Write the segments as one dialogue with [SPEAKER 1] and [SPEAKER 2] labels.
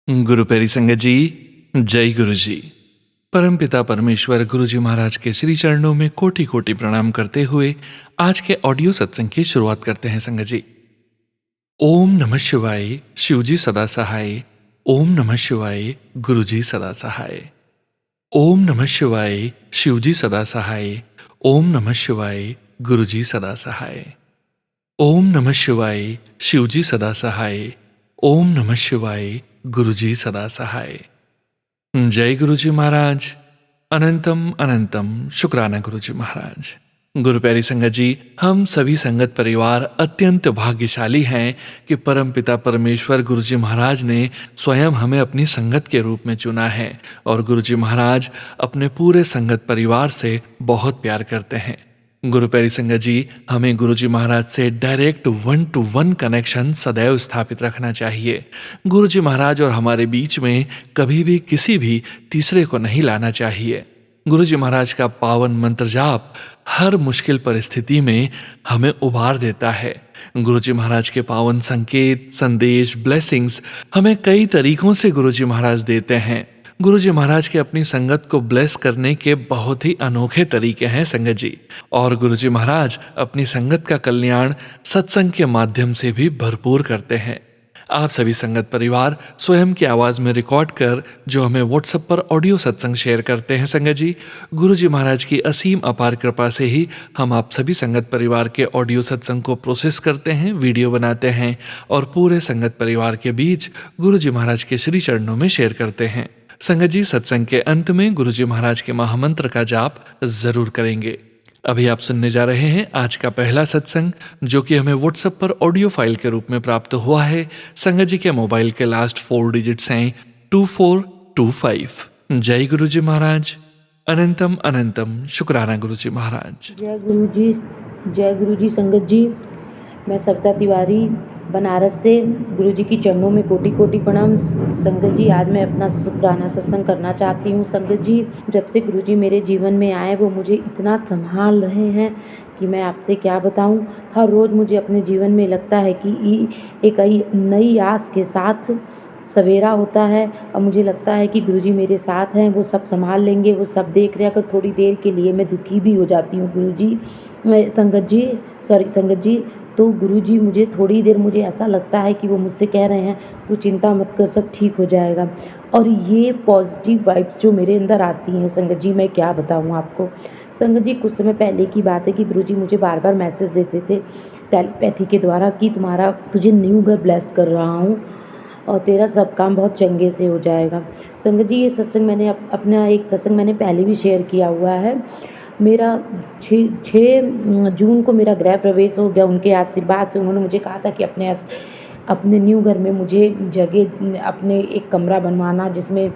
[SPEAKER 1] गुरु प्यारी संगत जी, जय गुरु जी। परमपिता परमेश्वर गुरु जी महाराज के श्री चरणों में कोटि कोटि प्रणाम करते हुए आज के ऑडियो सत्संग की शुरुआत करते हैं संगत जी। ओम नमः शिवाय, शिव जी सदा सहाय। ओम नमः शिवाय, गुरु जी सदा सहाय। ओम नमः शिवाय, शिव जी सदा सहाय। ओम नमः शिवाय, गुरु जी सदा सहाय। ओम नमः शिवाय, शिव जी सदा सहाय। ओम नमः शिवाय, गुरु जी सदा सहाय। जय गुरु जी महाराज। अनंतम अनंतम शुक्राना गुरु जी महाराज। गुरु प्यारी संगत जी, हम सभी संगत परिवार अत्यंत भाग्यशाली हैं कि परम पिता परमेश्वर गुरु जी महाराज ने स्वयं हमें अपनी संगत के रूप में चुना है और गुरु जी महाराज अपने पूरे संगत परिवार से बहुत प्यार करते हैं। गुरु प्यारी संगत जी, हमें गुरु जी महाराज से डायरेक्ट 1-to-1 कनेक्शन सदैव स्थापित रखना चाहिए। गुरु जी महाराज और हमारे बीच में कभी भी किसी भी तीसरे को नहीं लाना चाहिए। गुरु जी महाराज का पावन मंत्र जाप हर मुश्किल परिस्थिति में हमें उबार देता है। गुरु जी महाराज के पावन संकेत, संदेश, ब्लेसिंग्स हमें कई तरीकों से गुरु जी महाराज देते हैं। गुरु जी महाराज के अपनी संगत को ब्लेस करने के बहुत ही अनोखे तरीके हैं संगत जी। और गुरु जी महाराज अपनी संगत का कल्याण सत्संग के माध्यम से भी भरपूर करते हैं। आप सभी संगत परिवार स्वयं की आवाज में रिकॉर्ड कर जो हमें व्हाट्सएप पर ऑडियो सत्संग शेयर करते हैं संगत जी, गुरु जी महाराज की असीम अपार कृपा से ही हम आप सभी संगत परिवार के ऑडियो सत्संग को प्रोसेस करते हैं, वीडियो बनाते हैं और पूरे संगत परिवार के बीच गुरु जी महाराज के श्री चरणों में शेयर करते हैं। संगत जी, सत्संग के अंत में गुरु जी महाराज के महामंत्र का जाप जरूर करेंगे। अभी आप सुनने जा रहे हैं आज का पहला सत्संग, जो कि हमें व्हाट्सएप पर ऑडियो फाइल के रूप में प्राप्त हुआ है। संगत जी के मोबाइल के लास्ट 4 डिजिट्स हैं 2425। जय गुरु जी महाराज। अनंतम अनंतम शुक्राना गुरु जी महाराज।
[SPEAKER 2] जय गुरु जी, जय गुरु जी। संगत जी, मैं सविता तिवारी बनारस से गुरु जी की चरणों में कोटि कोटि प्रणाम। संगत जी, आज मैं अपना शुक्राना सत्संग करना चाहती हूँ। संगत जी, जब से गुरु जी मेरे जीवन में आए वो मुझे इतना संभाल रहे हैं कि मैं आपसे क्या बताऊँ। हर रोज़ मुझे अपने जीवन में लगता है कि एक नई आस के साथ सवेरा होता है और मुझे लगता है कि गुरुजी मेरे साथ हैं, वो सब संभाल लेंगे, वो सब देख रहे हैं। अगर थोड़ी देर के लिए मैं दुखी भी हो जाती हूँ गुरुजी, संगत जी, तो गुरुजी मुझे थोड़ी देर मुझे ऐसा लगता है कि वो मुझसे कह रहे हैं तू चिंता मत कर, सब ठीक हो जाएगा। और ये पॉजिटिव वाइब्स जो मेरे अंदर आती हैं संगत जी, मैं क्या बताऊँ आपको। संगत जी, कुछ समय पहले की बात है कि गुरुजी मुझे बार बार मैसेज देते थे टेलीपैथी के द्वारा कि तुझे न्यू घर ब्लेस कर रहा हूँ और तेरा सब काम बहुत चंगे से हो जाएगा। संगत जी, ये सत्संग मैंने अपना एक सत्संग मैंने पहले भी शेयर किया हुआ है। मेरा 6 जून को मेरा गृह प्रवेश हो गया। उनके आशीर्वाद से उन्होंने मुझे कहा था कि अपने न्यू घर में मुझे जगह, अपने एक कमरा बनवाना जिसमें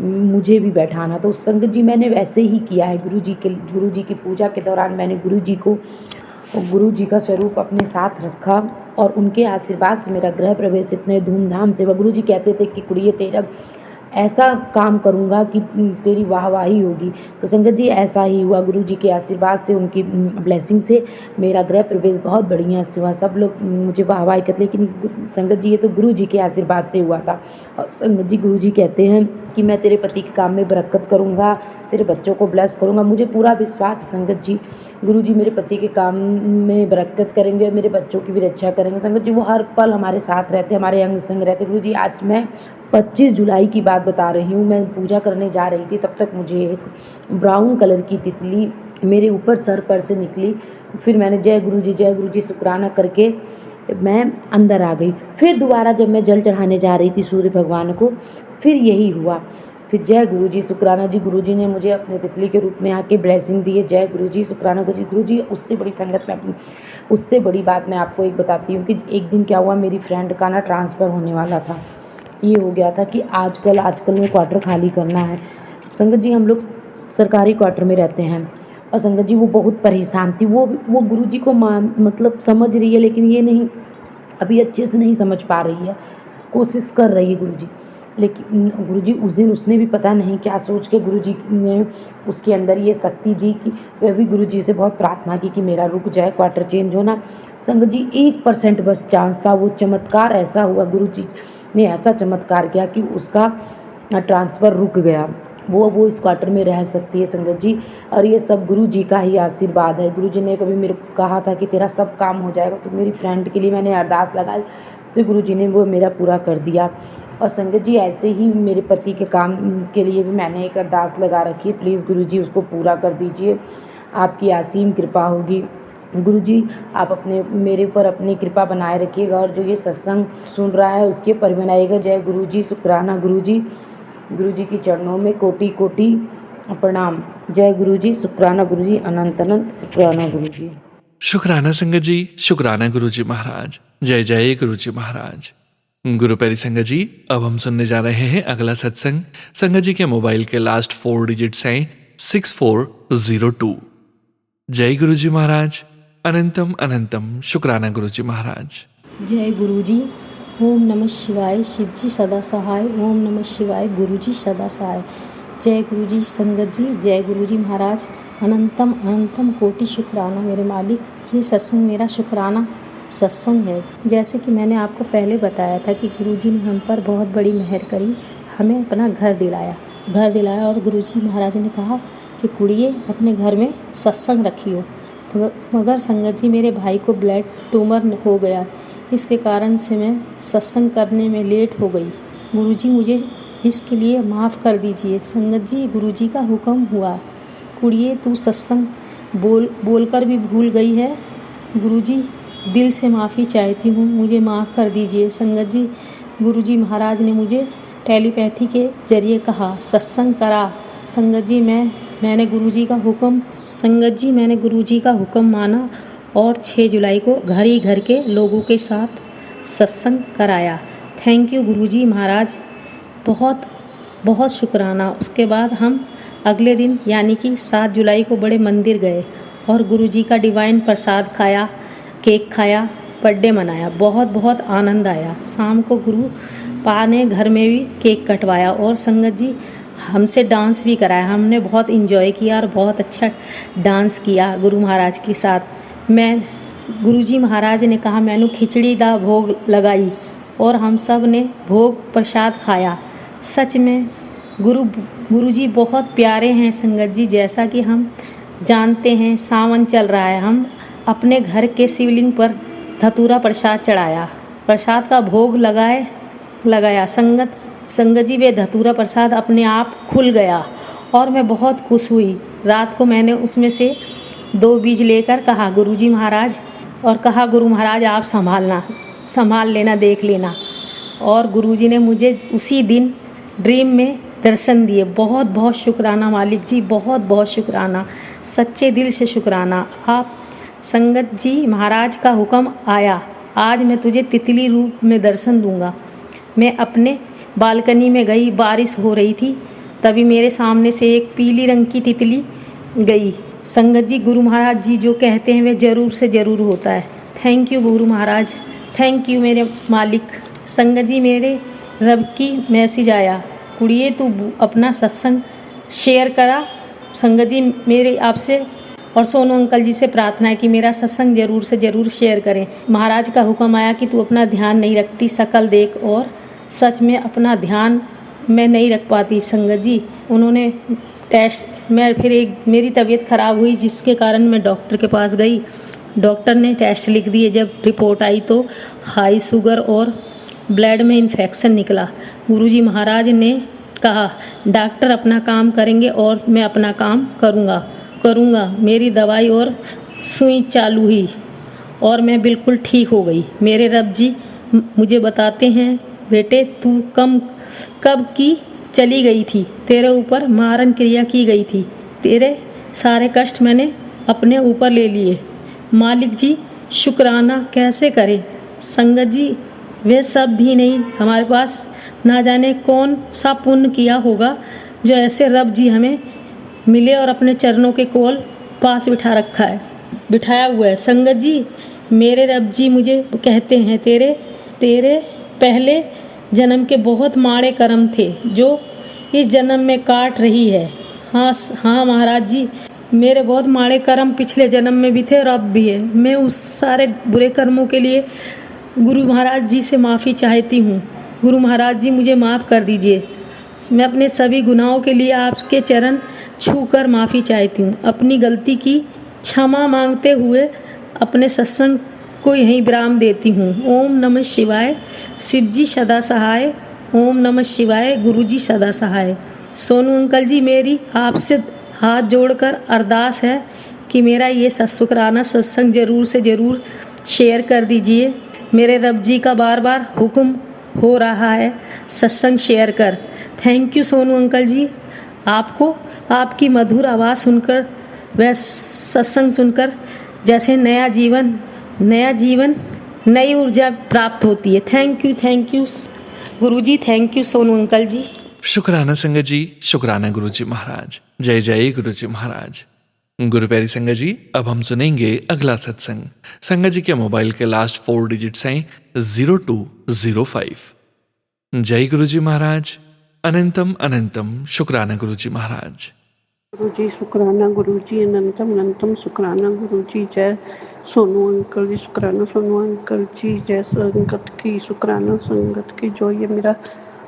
[SPEAKER 2] मुझे भी बैठाना। तो संगत जी, मैंने वैसे ही किया है। गुरु जी की पूजा के दौरान मैंने गुरु जी का स्वरूप अपने साथ रखा और उनके आशीर्वाद से मेरा गृह प्रवेश इतने धूमधाम से हुआ। गुरु जी कहते थे कि कुड़िए तेरा ऐसा काम करूँगा कि तेरी वाहवाही होगी। तो संगत जी, ऐसा ही हुआ। गुरु जी के आशीर्वाद से, उनकी ब्लेसिंग से मेरा गृह प्रवेश बहुत बढ़िया से हुआ। सब लोग मुझे वाहवाही करते, लेकिन संगत जी ये तो गुरु जी के आशीर्वाद से हुआ था। और संगत जी, गुरु जी कहते हैं कि मैं तेरे पति के काम में बरकत करूँगा, तेरे बच्चों को ब्लेस करूँगा। मुझे पूरा विश्वास है संगत जी, गुरु जी मेरे पति के काम में बरकत करेंगे और मेरे बच्चों की भी रक्षा करेंगे। संगत जी, वो हर पल हमारे साथ रहते, हमारे अंग संग रहते। गुरु जी, आज मैं 25 जुलाई की बात बता रही हूँ। मैं पूजा करने जा रही थी, तब तक मुझे एक ब्राउन कलर की तितली मेरे ऊपर सर पर से निकली। फिर मैंने जय गुरु जी शुक्राना करके मैं अंदर आ गई। फिर दोबारा जब मैं जल चढ़ाने जा रही थी सूर्य भगवान को, फिर यही हुआ। फिर जय गुरु जी शुक्राना जी, गुरु जी ने मुझे अपने तितली के रूप में आके ब्लेसिंग दी है। जय गुरु जी शुक्राना गुरु जी। उससे बड़ी संगत में उससे बड़ी बात मैं आपको एक बताती हूँ कि एक दिन क्या हुआ, मेरी फ्रेंड का ना ट्रांसफ़र होने वाला था। ये हो गया था कि आजकल में क्वार्टर खाली करना है। संगत जी, हम लोग सरकारी क्वार्टर में रहते हैं और संगत जी वो बहुत परेशान थी। वो गुरु जी को मतलब समझ रही है, लेकिन ये नहीं, अभी अच्छे से नहीं समझ पा रही है, कोशिश कर रही है गुरु जी। लेकिन गुरु जी उस दिन उसने भी पता नहीं क्या सोच के गुरु जी ने उसके अंदर ये शक्ति दी कि वह भी गुरु जी से बहुत प्रार्थना की कि मेरा रुक जाए क्वार्टर चेंज होना। संगत जी, 1% बस चांस था। वो चमत्कार ऐसा हुआ, गुरु जी ने ऐसा चमत्कार किया कि उसका ट्रांसफ़र रुक गया। वो इस क्वार्टर में रह सकती है संगत जी, और ये सब गुरु जी का ही आशीर्वाद है। गुरु जी ने कभी मेरे को कहा था कि तेरा सब काम हो जाएगा, तो मेरी फ्रेंड के लिए मैंने अरदास लगाई, तो गुरु जी ने वो मेरा पूरा कर दिया। और संगत जी ऐसे ही मेरे पति के काम के लिए भी मैंने एक अरदास लगा रखी है, प्लीज़ गुरु जी उसको पूरा कर दीजिए, आपकी असीम कृपा होगी। गुरु जी आप मेरे ऊपर अपनी कृपा बनाए रखिएगा, और जो ये सत्संग सुन रहा है उसके पर बनाइएगा। जय गुरु जी, शुक्राना गुरु जी। गुरु जी के चरणों में कोटि कोटि प्रणाम। जय गुरु जी, शुक्राना गुरु जी, अनंत अनंत शुक्राना गुरु जी।
[SPEAKER 1] शुक्राना संगत जी, शुक्राना गुरु जी महाराज। जय जय गुरु जी महाराज। गुरु प्यारी संगत जी, अब हम सुनने जा रहे हैं अगला सत्संग। संगत जी के मोबाइल के लास्ट 4 डिजिट्स हैं 6402। जय गुरु जी महाराज, अनंतम अनंतम शुक्राना गुरु जी महाराज।
[SPEAKER 3] जय गुरु जी। ओम नमः शिवाय, शिव जी सदा सहाय। ओम नमः शिवाय, गुरु जी सदा सहाय। जय गुरु जी संगत जी, जय गुरु जी महाराज। अनंतम अनंतम कोटि शुक्राना मेरे मालिक। ये सत्संग मेरा शुक्राना सत्संग है। जैसे कि मैंने आपको पहले बताया था कि गुरु जी ने हम पर बहुत बड़ी मेहर करी, हमें अपना घर दिलाया और गुरु जी महाराज ने कहा कि कुड़िए अपने घर में सत्संग रखियो। तो मगर संगत जी मेरे भाई को ब्लड ट्यूमर हो गया, इसके कारण से मैं सत्संग करने में लेट हो गई। गुरु जी मुझे इसके लिए माफ़ कर दीजिए। संगत जी गुरु जी का हुक्म हुआ, कुड़िए तू सत्संग बोलकर भी भूल गई है। गुरु जी दिल से माफ़ी चाहती हूँ, मुझे माफ़ कर दीजिए। संगत जी गुरु जी महाराज ने मुझे टेलीपैथी के जरिए कहा सत्संग करा। संगत जी मैंने गुरु जी का हुक्म माना और 6 जुलाई को घर के लोगों के साथ सत्संग कराया। थैंक यू गुरु जी महाराज, बहुत बहुत शुक्राना। उसके बाद हम अगले दिन यानी कि 7 जुलाई को बड़े मंदिर गए और गुरु जी का डिवाइन प्रसाद खाया, केक खाया, बर्थडे मनाया। बहुत बहुत आनंद आया। शाम को गुरु पा ने घर में भी केक कटवाया और संगत जी हमसे डांस भी कराया। हमने बहुत इन्जॉय किया और बहुत अच्छा डांस किया गुरु महाराज के साथ। गुरु जी महाराज ने कहा मैंने खिचड़ी दा भोग लगाई और हम सब ने भोग प्रसाद खाया। सच में गुरु जी बहुत प्यारे हैं संगत जी। जैसा कि हम जानते हैं सावन चल रहा है, हम अपने घर के शिवलिंग पर धतूरा प्रसाद चढ़ाया, प्रसाद का भोग लगाया। संगत जी वे धतूरा प्रसाद अपने आप खुल गया और मैं बहुत खुश हुई। रात को मैंने उसमें से 2 बीज लेकर कहा गुरु जी महाराज, और कहा गुरु महाराज आप संभाल लेना, देख लेना। और गुरु जी ने मुझे उसी दिन ड्रीम में दर्शन दिए। बहुत बहुत शुक्राना मालिक जी, बहुत बहुत शुक्राना, सच्चे दिल से शुक्राना। आप संगत जी महाराज का हुक्म आया, आज मैं तुझे तितली रूप में दर्शन दूंगा। मैं अपने बालकनी में गई, बारिश हो रही थी, तभी मेरे सामने से एक पीली रंग की तितली गई। संगत जी गुरु महाराज जी जो कहते हैं वे ज़रूर से ज़रूर होता है। Thank you Guru Maharaj, thank you मेरे मालिक। संगत जी मेरे रब की मैसेज आया, कुड़िए तू अपना सत्संग शेयर करा। संगत जी मेरे आपसे और सोनू अंकल जी से प्रार्थना है कि मेरा सत्संग ज़रूर से ज़रूर शेयर करें। महाराज का हुक्म आया कि तू अपना ध्यान नहीं रखती, शकल देख, और सच में अपना ध्यान मैं नहीं रख पाती। संगत जी उन्होंने मेरी तबीयत ख़राब हुई जिसके कारण मैं डॉक्टर के पास गई। डॉक्टर ने टेस्ट लिख दिए। जब रिपोर्ट आई तो हाई शुगर और ब्लड में इन्फेक्शन निकला। गुरुजी महाराज ने कहा डॉक्टर अपना काम करेंगे और मैं अपना काम करूँगा। मेरी दवाई और सुई चालू हुई और मैं बिल्कुल ठीक हो गई। मेरे रब जी मुझे बताते हैं, बेटे तू कब की चली गई थी, तेरे ऊपर मारण क्रिया की गई थी, तेरे सारे कष्ट मैंने अपने ऊपर ले लिए। मालिक जी शुक्राना कैसे करें। संगत जी वे सब भी नहीं, हमारे पास ना जाने कौन सा पुण्य किया होगा जो ऐसे रब जी हमें मिले और अपने चरणों के कोल पास बिठाया हुआ है। संगत जी मेरे रब जी मुझे कहते हैं तेरे पहले जन्म के बहुत माड़े कर्म थे जो इस जन्म में काट रही है। हाँ महाराज जी, मेरे बहुत माड़े कर्म पिछले जन्म में भी थे और अब भी है। मैं उस सारे बुरे कर्मों के लिए गुरु महाराज जी से माफ़ी चाहती हूँ। गुरु महाराज जी मुझे माफ़ कर दीजिए। मैं अपने सभी गुनाहों के लिए आपके चरण छूकर माफ़ी चाहती हूँ। अपनी गलती की क्षमा मांगते हुए अपने सत्संग को यहीं विराम देती हूँ। ओम नमः शिवाय। शिव जी सदा सहाय। ओम नमः शिवाय। गुरु जी सदा सहाय। सोनू अंकल जी, मेरी आपसे हाथ जोड़कर अरदास है कि मेरा ये शुक्राना सत्संग ज़रूर से ज़रूर शेयर कर दीजिए। मेरे रब जी का बार बार हुक्म हो रहा है सत्संग शेयर कर। थैंक यू सोनू अंकल जी। आपको आपकी मधुर आवाज़ सुनकर व सत्संग सुनकर जैसे नया जीवन नई ऊर्जा प्राप्त होती है। Thank you Guru ji. Thank you Sonu uncle जी।
[SPEAKER 1] शुक्राना संगत जी, शुक्राना गुरु जी महाराज। जय जय गुरु जी महाराज। गुरु प्यारी संगत जी, अब हम सुनेंगे अगला सत्संग। संगत जी के मोबाइल के लास्ट 4 डिजिट्स हैं 0205। जय गुरु जी महाराज। अनंतम अनंतम शुक्राना गुरु जी महाराज।
[SPEAKER 4] गुरु जी शुक्राना, गुरु जी अनंतम अनंतम शुक्राना, गुरु जी जय सोनू अंकल जी, शुक्राना सोनू अंकल जी, जय संगत की, शुक्राना संगत की जो ये मेरा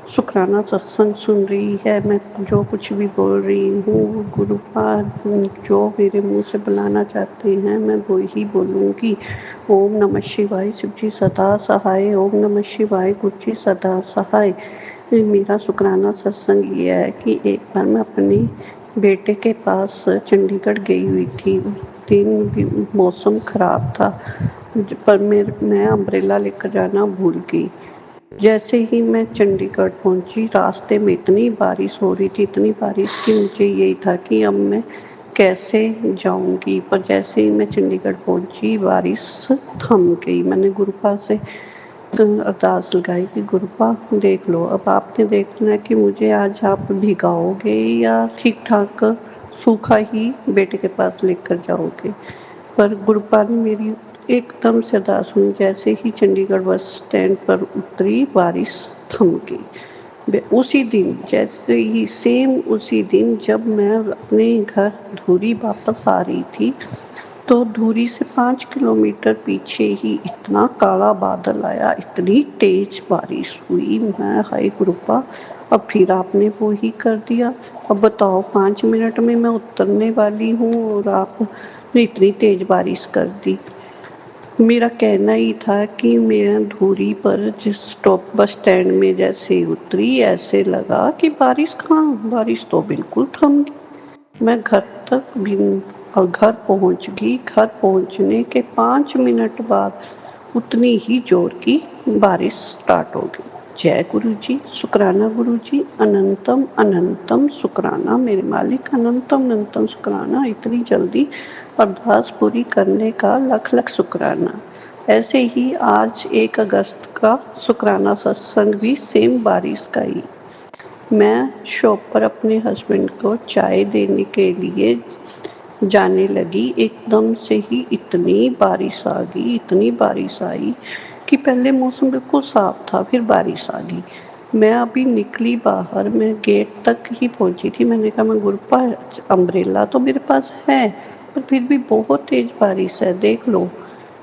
[SPEAKER 4] शुक्राना सत्संग सुन रही है। मैं जो कुछ भी बोल रही हूँ गुरुपाद जो मेरे मुंह से बुलाना चाहते हैं मैं वो ही बोलूँगी। ओम नमः शिवाय। शिव जी सदा सहाय। ओम नमः शिवाय। गुरु जी सदा सहाय। मेरा शुक्राना सत्संग ये है कि एक बार मैं अपने बेटे के पास चंडीगढ़ गई हुई थी। उस दिन भी मौसम ख़राब था पर मैं अम्ब्रेला लेकर जाना भूल गई। जैसे ही मैं चंडीगढ़ पहुंची रास्ते में इतनी बारिश हो रही थी, इतनी बारिश कि मुझे यही था कि अब मैं कैसे जाऊंगी। पर जैसे ही मैं चंडीगढ़ पहुंची बारिश थम गई। मैंने गुरुपा से अरदास लगाई कि गुरुपा देख लो, अब आपने देखना है कि मुझे आज आप भिगाओगे या ठीक ठाक सूखा ही बेटे के पास लेकर जाओगे। पर गुरुपा ने मेरी एकदम से अरदास हुई। जैसे ही चंडीगढ़ बस स्टैंड पर उतरी बारिश थम गई। उसी दिन जैसे ही सेम उसी दिन जब मैं अपने घर धुरी वापस आ रही थी तो धुरी से 5 किलोमीटर पीछे ही इतना काला बादल आया, इतनी तेज बारिश हुई। मैं हाय गुरुपा, अब फिर आपने वो ही कर दिया। अब बताओ 5 मिनट में मैं उतरने वाली हूँ और आपने इतनी तेज बारिश कर दी। मेरा कहना ही था कि मैं धुरी पर जिस स्टॉप बस स्टैंड में जैसे उतरी ऐसे लगा कि बारिश कहाँ, बारिश तो बिल्कुल थम गई। मैं घर तक भी और घर पहुंच गई। घर पहुंचने के 5 मिनट बाद उतनी ही जोर की बारिश स्टार्ट हो गई। जय गुरु जी, शुक्राना गुरु जी, अनंतम अनंतम शुक्राना मेरे मालिक, अनंतम अनंतम शुक्राना। इतनी जल्दी अरदास पूरी करने का लख लख शुक्राना। ऐसे ही आज 1 अगस्त का शुक्राना सत्संग भी सेम बारिश का ही। मैं शॉप पर अपने हस्बैंड को चाय देने के लिए जाने लगी। एकदम से ही इतनी बारिश आ गई, इतनी बारिश आई कि पहले मौसम बिल्कुल साफ था, फिर बारिश आ गई। मैं अभी निकली बाहर, मैं गेट तक ही पहुंची थी। मैंने कहा मैं गुरुपा अम्ब्रेला तो मेरे पास है पर फिर भी बहुत तेज बारिश है, देख लो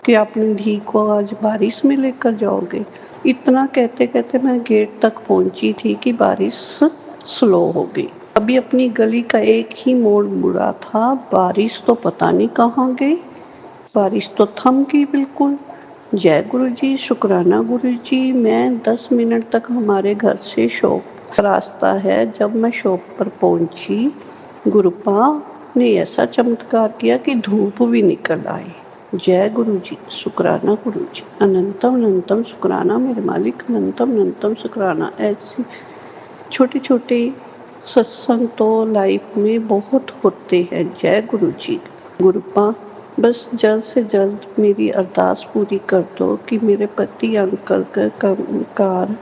[SPEAKER 4] कि आपने धी को आज बारिश में लेकर जाओगे। इतना कहते कहते मैं गेट तक पहुंची थी कि बारिश स्लो हो गई। अभी अपनी गली का एक ही मोड़ मुड़ा था, बारिश तो पता नहीं कहाँ गई, बारिश तो थम गई बिल्कुल। जय गुरु जी, शुक्राना गुरु जी। मैं 10 मिनट तक हमारे घर से शॉप का रास्ता है। जब मैं शॉप पर पहुंची गुरुपा ने ऐसा चमत्कार किया कि धूप भी निकल आई। जय गुरु जी, शुक्राना गुरु जी, अनंतम अनंतम शुक्राना मेरे मालिक, अनंतम अनंतम शुक्राना। ऐसी छोटे छोटे सत्संग तो लाइफ में बहुत होते हैं। जय गुरु जी। गुरुपा बस जल्द से जल्द मेरी अरदास पूरी कर दो कि मेरे पति अंकल का कार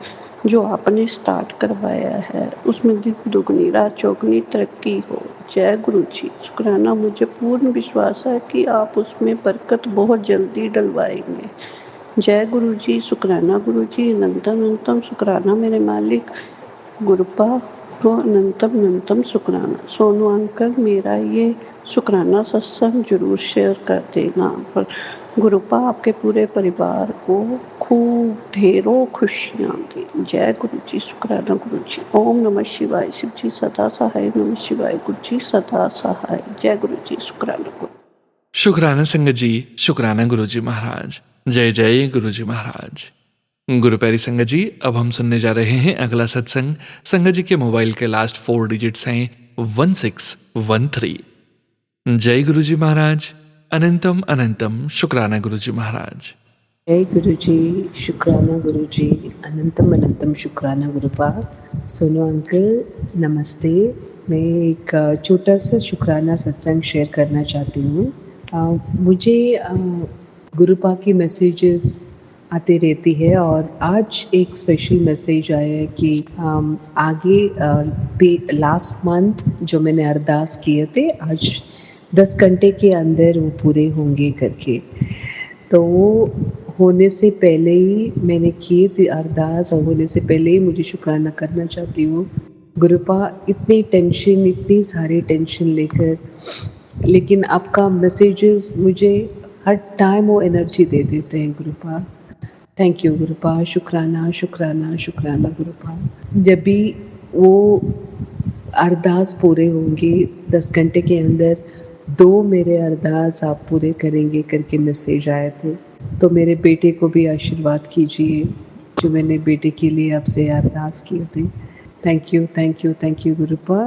[SPEAKER 4] जो आपने स्टार्ट करवाया है उसमें दुगनी रात चौगनी तरक्की हो। जय गुरु जी, शुक्राना। मुझे पूर्ण विश्वास है कि आप उसमें बरकत बहुत जल्दी डलवाएंगे। जय गुरु जी, शुक्राना गुरु जी, अनंतम अनंतम शुक्राना मेरे मालिक। गुरुपा को अनंतम अनंतम शुक्राना। सोनू अंकल मेरा ये शुक्राना सत्संग जरूर शेयर कर देना। पर गुरुपा आपके पूरे परिवार को खूब ढेरों खुशियाँ दें। जय गुरु जी, शुक्राना गुरु जी। ओम नमः शिवाय। शिव जी सदा सहाय। नमः शिवाय। गुरु जी सदा सहाय। जय गुरु जी, शुक्राना गुरु।
[SPEAKER 1] शुक्राना संगत जी, शुक्राना गुरु जी महाराज। जय जय गुरु जी महाराज। गुरु प्यारी संगत जी, अब हम सुनने जा रहे हैं अगला सत्संग। संगत जी के मोबाइल के लास्ट 4 डिजिट्स हैं 1613। जय गुरु जी महाराज। अनंतम अनंतम शुक्राना गुरु जी महाराज।
[SPEAKER 5] जय गुरु जी, शुक्राना गुरु जी, अनंतम अनंतम शुक्राना गुरुपा। सोनू अंकल नमस्ते। मैं एक छोटा सा शुक्राना सत्संग शेयर करना चाहती हूँ। मुझे गुरुपा की मैसेजेस आते रहती है और आज एक स्पेशल मैसेज आया है कि आगे लास्ट मंथ जो मैंने अरदास किए थे आज 10 घंटे के अंदर वो पूरे होंगे करके। तो वो होने से पहले ही मैंने किए थे अरदास और होने से पहले ही मुझे शुक्राना करना चाहती हूँ। गुरुपा इतनी सारी टेंशन लेकर, लेकिन आपका मैसेजेस मुझे हर टाइम वो एनर्जी दे देते हैं गुरुपा। थैंक यू गुरुपा, शुक्राना शुक्राना शुक्राना गुरुपा। जब भी वो अरदास पूरे होंगे 10 घंटे के अंदर 2 मेरे अरदास आप पूरे करेंगे करके मैसेज आए थे। तो मेरे बेटे को भी आशीर्वाद कीजिए जो मैंने बेटे के लिए आपसे अरदास किए थे। Thank you thank you thank you गुरुपा।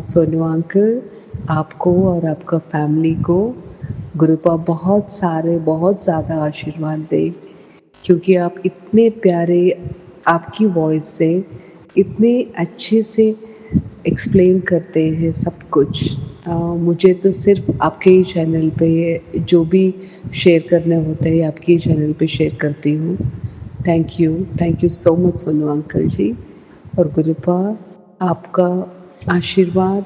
[SPEAKER 5] Sonu uncle, आपको और आपका फैमिली को गुरुपा बहुत ज़्यादा आशीर्वाद दे, क्योंकि आप इतने प्यारे, आपकी वॉइस से इतने अच्छे से एक्सप्लेन करते हैं सब कुछ। मुझे तो सिर्फ आपके ही चैनल पे जो भी शेयर करना होता है आपके ही चैनल पे शेयर करती हूँ। Thank you so much Sonu uncle ji. और गुरुपा, आपका आशीर्वाद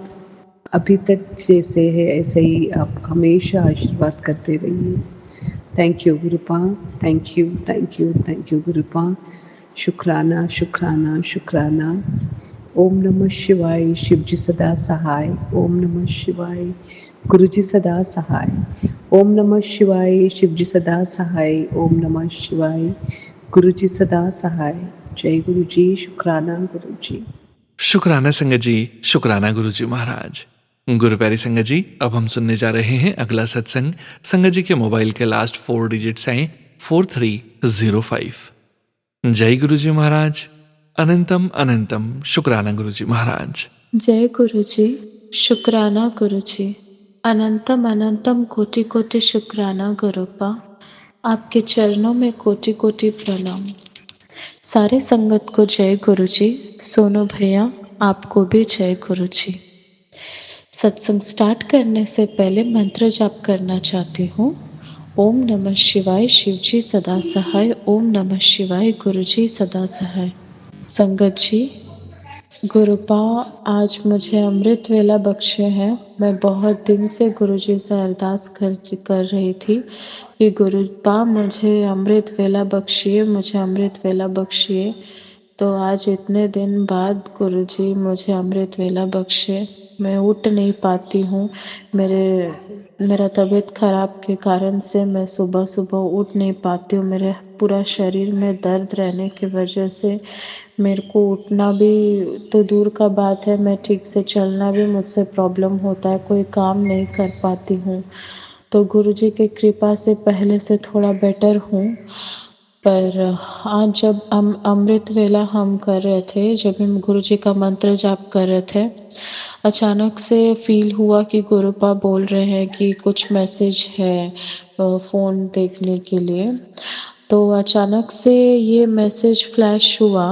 [SPEAKER 5] अभी तक जैसे है ऐसे ही आप हमेशा आशीर्वाद करते रहिए। Thank you Gurupa, thank you Gurupa. शुक्राना शुक्राना शुक्राना। ओम नमः शिवाय। शिव जी सदा सहाय। ओम नमः शिवाय। गुरु जी सदा सहाय। ओम नमः शिवाय। शिव जी सदा सहाय। ओम नमः शिवाय। गुरु जी सदा सहाय। जय गुरु जी, शुक्राना गुरु जी।
[SPEAKER 1] शुक्राना संगत जी, शुक्राना गुरु जी महाराज। गुरु प्यारी संगत जी, अब हम सुनने जा रहे हैं अगला सत्संग। संगत जी के मोबाइल के लास्ट 4 डिजिट्स हैं 4305। जय गुरु जी महाराज। अनंतम अनंतम शुक्राना गुरु जी महाराज।
[SPEAKER 6] जय गुरु जी, शुक्राना गुरु जी। अनंतम अनंतम कोटि कोटि शुक्राना गुरुपा। आपके चरणों में कोटि कोटि प्रणाम। सारे संगत को जय गुरु जी। सोनू भैया, आपको भी जय गुरु जी। सत्संग स्टार्ट करने से पहले मंत्र जाप करना चाहती हूँ। ओम नमः शिवाय। शिव जी सदा सहाय। ओम नमः शिवाय। गुरु जी सदा सहाय। संगत जी, गुरुपा आज मुझे अमृत वेला बख्शे हैं। मैं बहुत दिन से गुरु जी से अरदास कर रही थी कि गुरुपा मुझे अमृत वेला बख्शिए, मुझे अमृत वेला बख्शिए। तो आज इतने दिन बाद गुरु जी मुझे अमृत वेला बख्शे। मैं उठ नहीं पाती हूँ, मेरा तबीयत खराब के कारण से मैं सुबह सुबह उठ नहीं पाती हूँ। मेरे पूरा शरीर में दर्द रहने की वजह से मेरे को उठना भी तो दूर का बात है, मैं ठीक से चलना भी मुझसे प्रॉब्लम होता है, कोई काम नहीं कर पाती हूँ। तो गुरुजी की कृपा से पहले से थोड़ा बेटर हूँ। पर आज जब अमृत वेला हम कर रहे थे, जब हम गुरुजी का मंत्र जाप कर रहे थे, अचानक से फील हुआ कि गुरुपा बोल रहे हैं कि कुछ मैसेज है फ़ोन देखने के लिए। तो अचानक से ये मैसेज फ्लैश हुआ,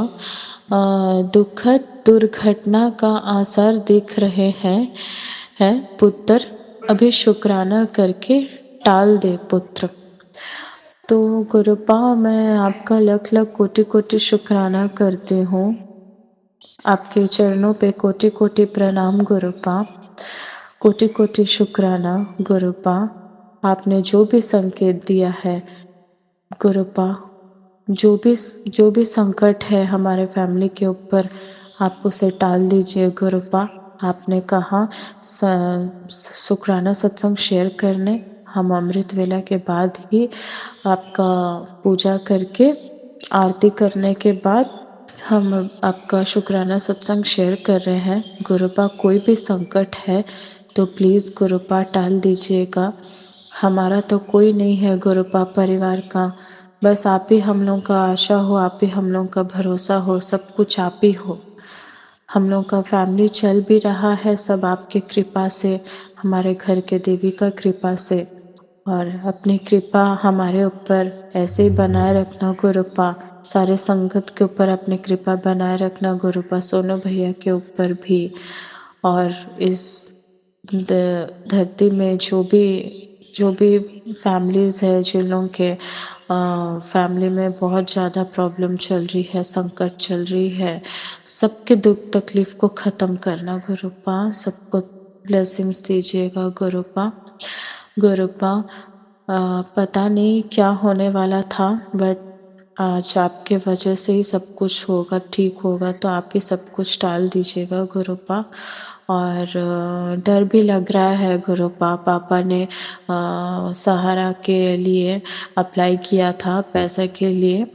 [SPEAKER 6] दुखद दुर्घटना का आसार दिख रहे हैं पुत्र, अभी शुक्राना करके टाल दे पुत्र। तो गुरुपा, मैं आपका लख लख कोटि कोटि शुक्राना करती हूँ। आपके चरणों पे कोटि कोटि प्रणाम गुरुपा। कोटि कोटि शुक्राना गुरुपा। आपने जो भी संकेत दिया है गुरुपा, जो भी संकट है हमारे फैमिली के ऊपर, आप उसे टाल दीजिए गुरुपा। आपने कहा शुक्राना सत्संग शेयर करने, हम अमृत वेला के बाद ही आपका पूजा करके आरती करने के बाद हम आपका शुक्राना सत्संग शेयर कर रहे हैं। गुरुपा कोई भी संकट है तो प्लीज़ गुरुपा टाल दीजिएगा। हमारा तो कोई नहीं है गुरुपा परिवार का, बस आप ही हम लोग का आशा हो, आप ही हम लोग का भरोसा हो, सब कुछ आप ही हो। हम लोग का फैमिली चल भी रहा है सब आपकी कृपा से, हमारे घर के देवी का कृपा से। और अपनी कृपा हमारे ऊपर ऐसे ही बनाए रखना गुरुपा, सारे संगत के ऊपर अपनी कृपा बनाए रखना गुरुपा, सोनू भैया के ऊपर भी। और इस धरती में जो भी फैमिलीज़ है, जिन लोगों के फैमिली में बहुत ज़्यादा प्रॉब्लम चल रही है, संकट चल रही है, सबके दुख तकलीफ को ख़त्म करना गुरुपा, सबको ब्लेसिंग्स दीजिएगा गुरुपा। गुरुपा पता नहीं क्या होने वाला था, बट आज आपके वजह से ही सब कुछ होगा, ठीक होगा, तो आप ही सब कुछ टाल दीजिएगा गुरुपा। और डर भी लग रहा है गुरुपा, पापा ने सहारा के लिए अप्लाई किया था पैसे के लिए,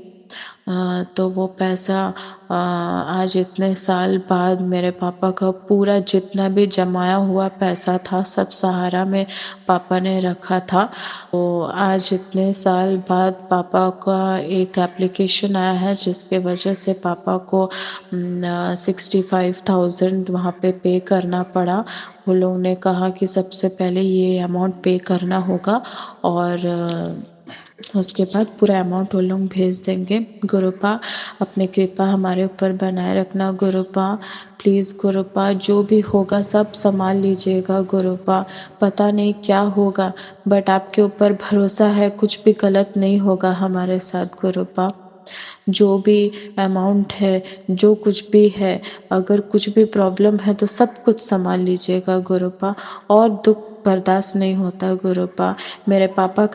[SPEAKER 6] तो वो पैसा आज इतने साल बाद मेरे पापा का पूरा जितना भी जमाया हुआ पैसा था सब सहारा में पापा ने रखा था। तो आज इतने साल बाद पापा का एक एप्लीकेशन आया है जिसके वजह से पापा को 65,000 वहाँ पे करना पड़ा। वो लोग ने कहा कि सबसे पहले ये अमाउंट पे करना होगा और उसके बाद पूरा अमाउंट वो लोग भेज देंगे। गुरुपा अपनी कृपा हमारे ऊपर बनाए रखना गुरुपा, प्लीज़ गुरुपा, जो भी होगा सब संभाल लीजिएगा गुरुपा। पता नहीं क्या होगा, बट आपके ऊपर भरोसा है, कुछ भी गलत नहीं होगा हमारे साथ गुरुपा। जो भी अमाउंट है, जो कुछ भी है, अगर कुछ भी प्रॉब्लम है तो सब कुछ संभाल लीजिएगा गुरुपा। और दुख बर्दाश्त नहीं होता गुरुपा। मेरे पापा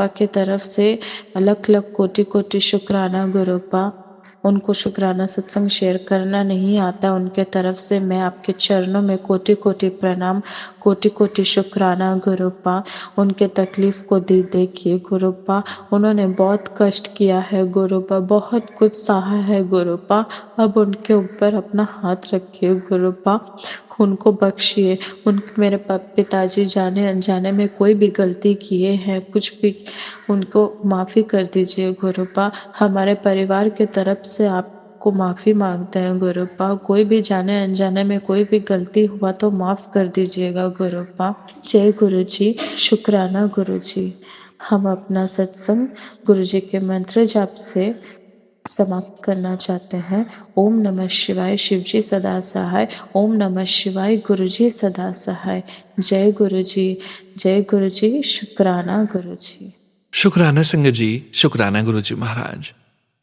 [SPEAKER 6] के तरफ से अलग अलग कोटि कोटि शुक्राना गुरुपा। उनको शुक्राना सत्संग शेयर करना नहीं आता, उनके तरफ से मैं आपके चरणों में कोटि कोटि प्रणाम, कोटि कोटि शुक्राना गुरुपा। उनके तकलीफ को देखिए गुरुपा, उन्होंने बहुत कष्ट किया है गुरुपा, बहुत कुछ सहा है गुरुपा। अब उनके ऊपर अपना हाथ रखिए गुरुपा, उनको बख्शिए। मेरे पिताजी जाने अनजाने में कोई भी गलती किए हैं, कुछ भी, उनको माफ़ी कर दीजिए गुरुपा। हमारे परिवार के तरफ से आपको माफ़ी मांगते हैं गुरुपा। कोई भी जाने अनजाने में कोई भी गलती हुआ तो माफ़ कर दीजिएगा गुरुपा। जय गुरु जी, शुक्राना गुरु जी। हम अपना सत्संग गुरु जी के मंत्र जाप से समाप्त करना चाहते हैं। ओम नमः शिवाय, शिव जी सदा सहाय। ओम नमः शिवाय, गुरु जी सदा सहाय। जय गुरु जी, जय गुरु जी, शुक्राना गुरु जी।
[SPEAKER 1] शुक्राना संगत जी, शुक्राना गुरु जी महाराज।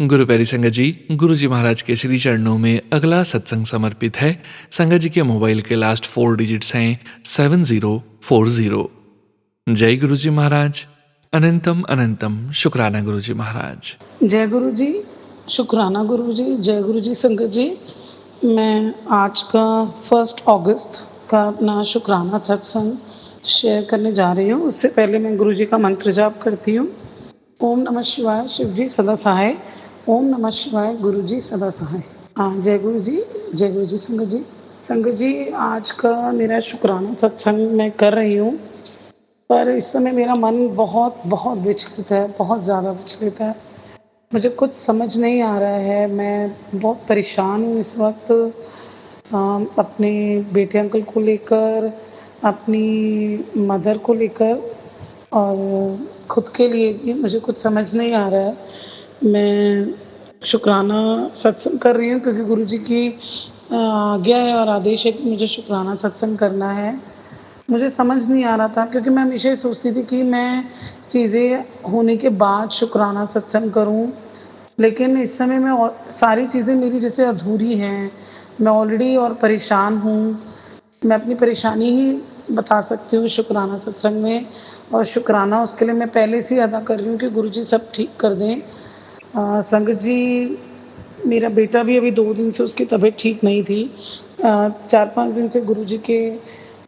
[SPEAKER 1] गुरु प्यारी संगत जी, गुरु जी महाराज के श्री चरणों में अगला सत्संग समर्पित है। संगत जी के मोबाइल के लास्ट 4 डिजिट्स हैं 7040। जय गुरु जी महाराज, अनंतम अनंतम शुक्राना गुरु जी महाराज।
[SPEAKER 4] जय गुरु जी, शुक्राना गुरु जी, जय गुरु जी संगत जी। मैं आज का 1 अगस्त का अपना शुक्राना सत्संग शेयर करने जा रही हूँ। उससे पहले मैं गुरु जी का मंत्र जाप करती हूँ। ओम नमः शिवाय, शिव जी सदा सहाय। ओम नमः शिवाय, गुरु जी सदा सहाय। जय गुरु जी, जय गुरु जी संगत जी। संगत जी, आज का मेरा शुक्राना सत्संग मैं कर रही हूँ, पर इस समय मेरा मन बहुत बहुत विचलित है, बहुत ज़्यादा विचलित है। मुझे कुछ समझ नहीं आ रहा है, मैं बहुत परेशान हूँ इस वक्त, अपने बेटे अंकल को लेकर, अपनी मदर को लेकर और खुद के लिए भी मुझे कुछ समझ नहीं आ रहा है। मैं शुक्राना सत्संग कर रही हूँ क्योंकि गुरु जी की आज्ञा है और आदेश है कि मुझे शुक्राना सत्संग करना है। मुझे समझ नहीं आ रहा था क्योंकि मैं हमेशा ही सोचती थी कि मैं चीज़ें होने के बाद शुक्राना सत्संग करूं, लेकिन इस समय मैं और सारी चीज़ें मेरी जैसे अधूरी हैं। मैं ऑलरेडी और परेशान हूँ। मैं अपनी परेशानी ही बता सकती हूँ शुक्राना सत्संग में, और शुक्राना उसके लिए मैं पहले से ही अदा कर रही हूँ कि गुरु जी सब ठीक कर दें। संगत जी, मेरा बेटा भी अभी 2 दिन से उसकी तबीयत ठीक नहीं थी। 4-5 दिन से गुरु जी के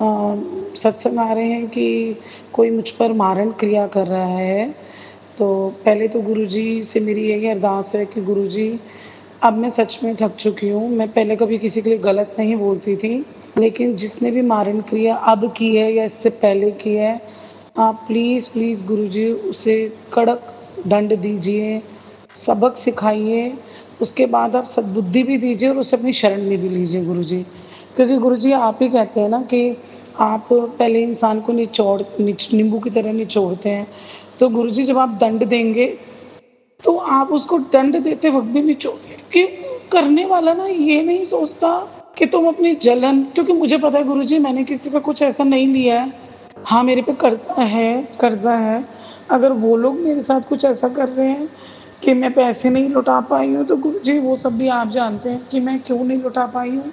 [SPEAKER 7] सत्संग आ रहे हैं कि कोई मुझ पर मारण क्रिया कर रहा है। तो पहले तो गुरुजी से मेरी यही अरदास है कि गुरुजी अब मैं सच में थक चुकी हूँ। मैं पहले कभी किसी के लिए गलत नहीं बोलती थी, लेकिन जिसने भी मारण क्रिया अब की है या इससे पहले की है, आप प्लीज़, प्लीज़ गुरुजी उसे कड़क दंड दीजिए, सबक सिखाइए, उसके बाद आप सद्बुद्धि भी दीजिए और उसे अपनी शरण में भी लीजिए गुरुजी। क्योंकि गुरुजी आप ही कहते हैं ना कि आप पहले इंसान को नींबू की तरह निचोड़ते हैं। तो गुरुजी जब आप दंड देंगे, तो आप उसको दंड देते वक़्त भी निचोड़िए, क्योंकि करने वाला ना ये नहीं सोचता कि तुम अपनी जलन, क्योंकि मुझे पता है गुरुजी मैंने किसी का कुछ ऐसा नहीं लिया है। हाँ, मेरे पे कर्ज़ा है। अगर वो लोग मेरे साथ कुछ ऐसा कर रहे हैं कि मैं पैसे नहीं लौटा पाई हूँ, तो गुरुजी वो सब भी आप जानते हैं कि मैं क्यों नहीं लौटा पाई हूँ।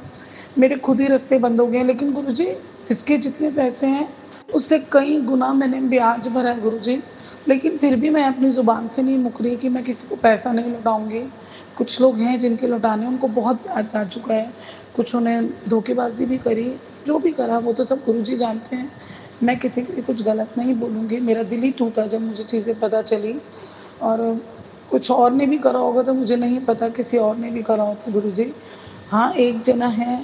[SPEAKER 7] मेरे खुद ही रास्ते बंद हो गए हैं। लेकिन गुरुजी जिसके जितने पैसे हैं, उससे कई गुना मैंने ब्याज भरा है गुरुजी। लेकिन फिर भी मैं अपनी ज़ुबान से नहीं मुकर रही कि मैं किसी को पैसा नहीं लौटाऊँगी। कुछ लोग हैं जिनके लौटाने उनको बहुत ब्याज जा चुका है। कुछ उन्हें धोखेबाज़ी भी करी, जो भी करा वो तो सब गुरुजी जानते हैं। मैं किसी के लिए कुछ गलत नहीं बोलूँगी। मेरा दिल ही टूटा जब मुझे चीज़ें पता चली, और कुछ और ने भी करा होगा तो मुझे नहीं पता, किसी और ने भी करा हो तो गुरुजी। हाँ, एक जना है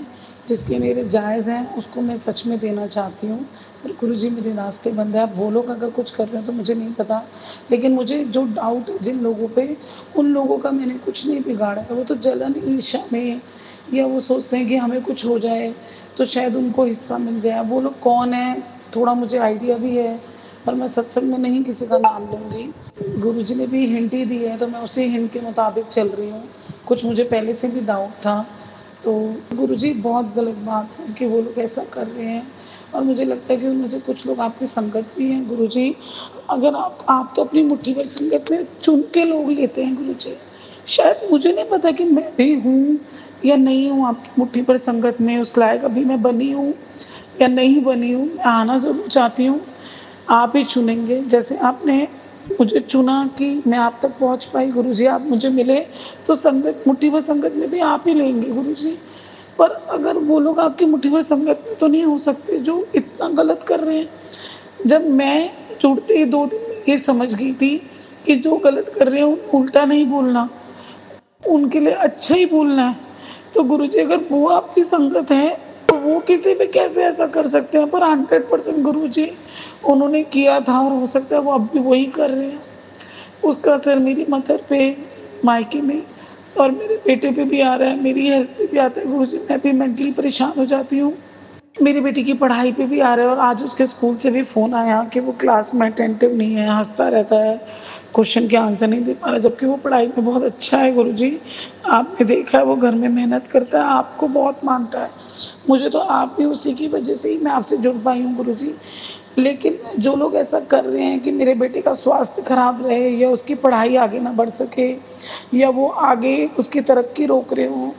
[SPEAKER 7] जिसके मेरे जायज़ हैं, उसको मैं सच में देना चाहती हूँ। पर गुरुजी मेरे रास्ते बंद हैं। अब वो लोग अगर कुछ कर रहे हैं तो मुझे नहीं पता। लेकिन मुझे जो डाउट है जिन लोगों पे, उन लोगों का मैंने कुछ नहीं बिगाड़ा है। वो तो जलन, ईर्ष्या में, या वो सोचते हैं कि हमें कुछ हो जाए तो शायद उनको हिस्सा मिल जाए। अब वो लोग कौन हैं, थोड़ा मुझे आइडिया भी है, पर मैं सत्संग में नहीं किसी का नाम लूँगी। गुरुजी ने भी हिंट ही दी है तो मैं उसी हिंट के मुताबिक चल रही हूँ। कुछ मुझे पहले से भी डाउट था। तो गुरुजी बहुत गलत बात है कि वो लोग ऐसा कर रहे हैं, और मुझे लगता है कि उनमें से कुछ लोग आपकी संगत भी हैं गुरुजी। अगर आप तो अपनी मुट्ठी भर संगत में चुन के लोग लेते हैं गुरुजी। शायद मुझे नहीं पता कि मैं भी हूँ या नहीं हूँ आपकी मुट्ठी भर संगत में, उस लायक अभी मैं बनी हूँ या नहीं बनी हूँ। मैं आना ज़रूर चाहती हूँ। आप ही चुनेंगे, जैसे आपने मुझे चुना कि मैं आप तक पहुँच पाई गुरुजी, आप मुझे मिले, तो संगत, मुट्ठी भर संगत में भी आप ही लेंगे गुरुजी। पर अगर वो लोग आपकी मुट्ठी भर संगत में तो नहीं हो सकते जो इतना गलत कर रहे हैं। जब मैं जुड़ते ही 2 दिन में ये समझ गई थी कि जो गलत कर रहे हैं उन्हें उल्टा नहीं बोलना, उनके लिए अच्छा ही बोलना है। तो गुरुजी अगर वो आपकी संगत है, तो वो किसी पे कैसे ऐसा कर सकते हैं? पर 100% गुरुजी उन्होंने किया था, और हो सकता है वो अब भी वही कर रहे हैं। उसका असर मेरी मदर पे, मायके में, और मेरे बेटे पे भी आ रहा है, मेरी हेल्थ पे भी आता है गुरुजी। मैं भी मेंटली परेशान हो जाती हूँ। मेरी बेटी की पढ़ाई पे भी आ रहा है, और आज उसके स्कूल से भी फ़ोन आया कि वो क्लास में अटेंटिव नहीं है, हँसता रहता है, क्वेश्चन के आंसर नहीं दे पा रहा, जबकि वो पढ़ाई में बहुत अच्छा है गुरुजी। आपने देखा है वो घर में मेहनत करता है, आपको बहुत मानता है। मुझे तो आप भी उसी की वजह से ही मैं आपसे जुड़ पाई हूँ गुरुजी। लेकिन जो लोग ऐसा कर रहे हैं कि मेरे बेटे का स्वास्थ्य खराब रहे, या उसकी पढ़ाई आगे ना बढ़ सके, या वो आगे उसकी तरक्की रोक रहे हों,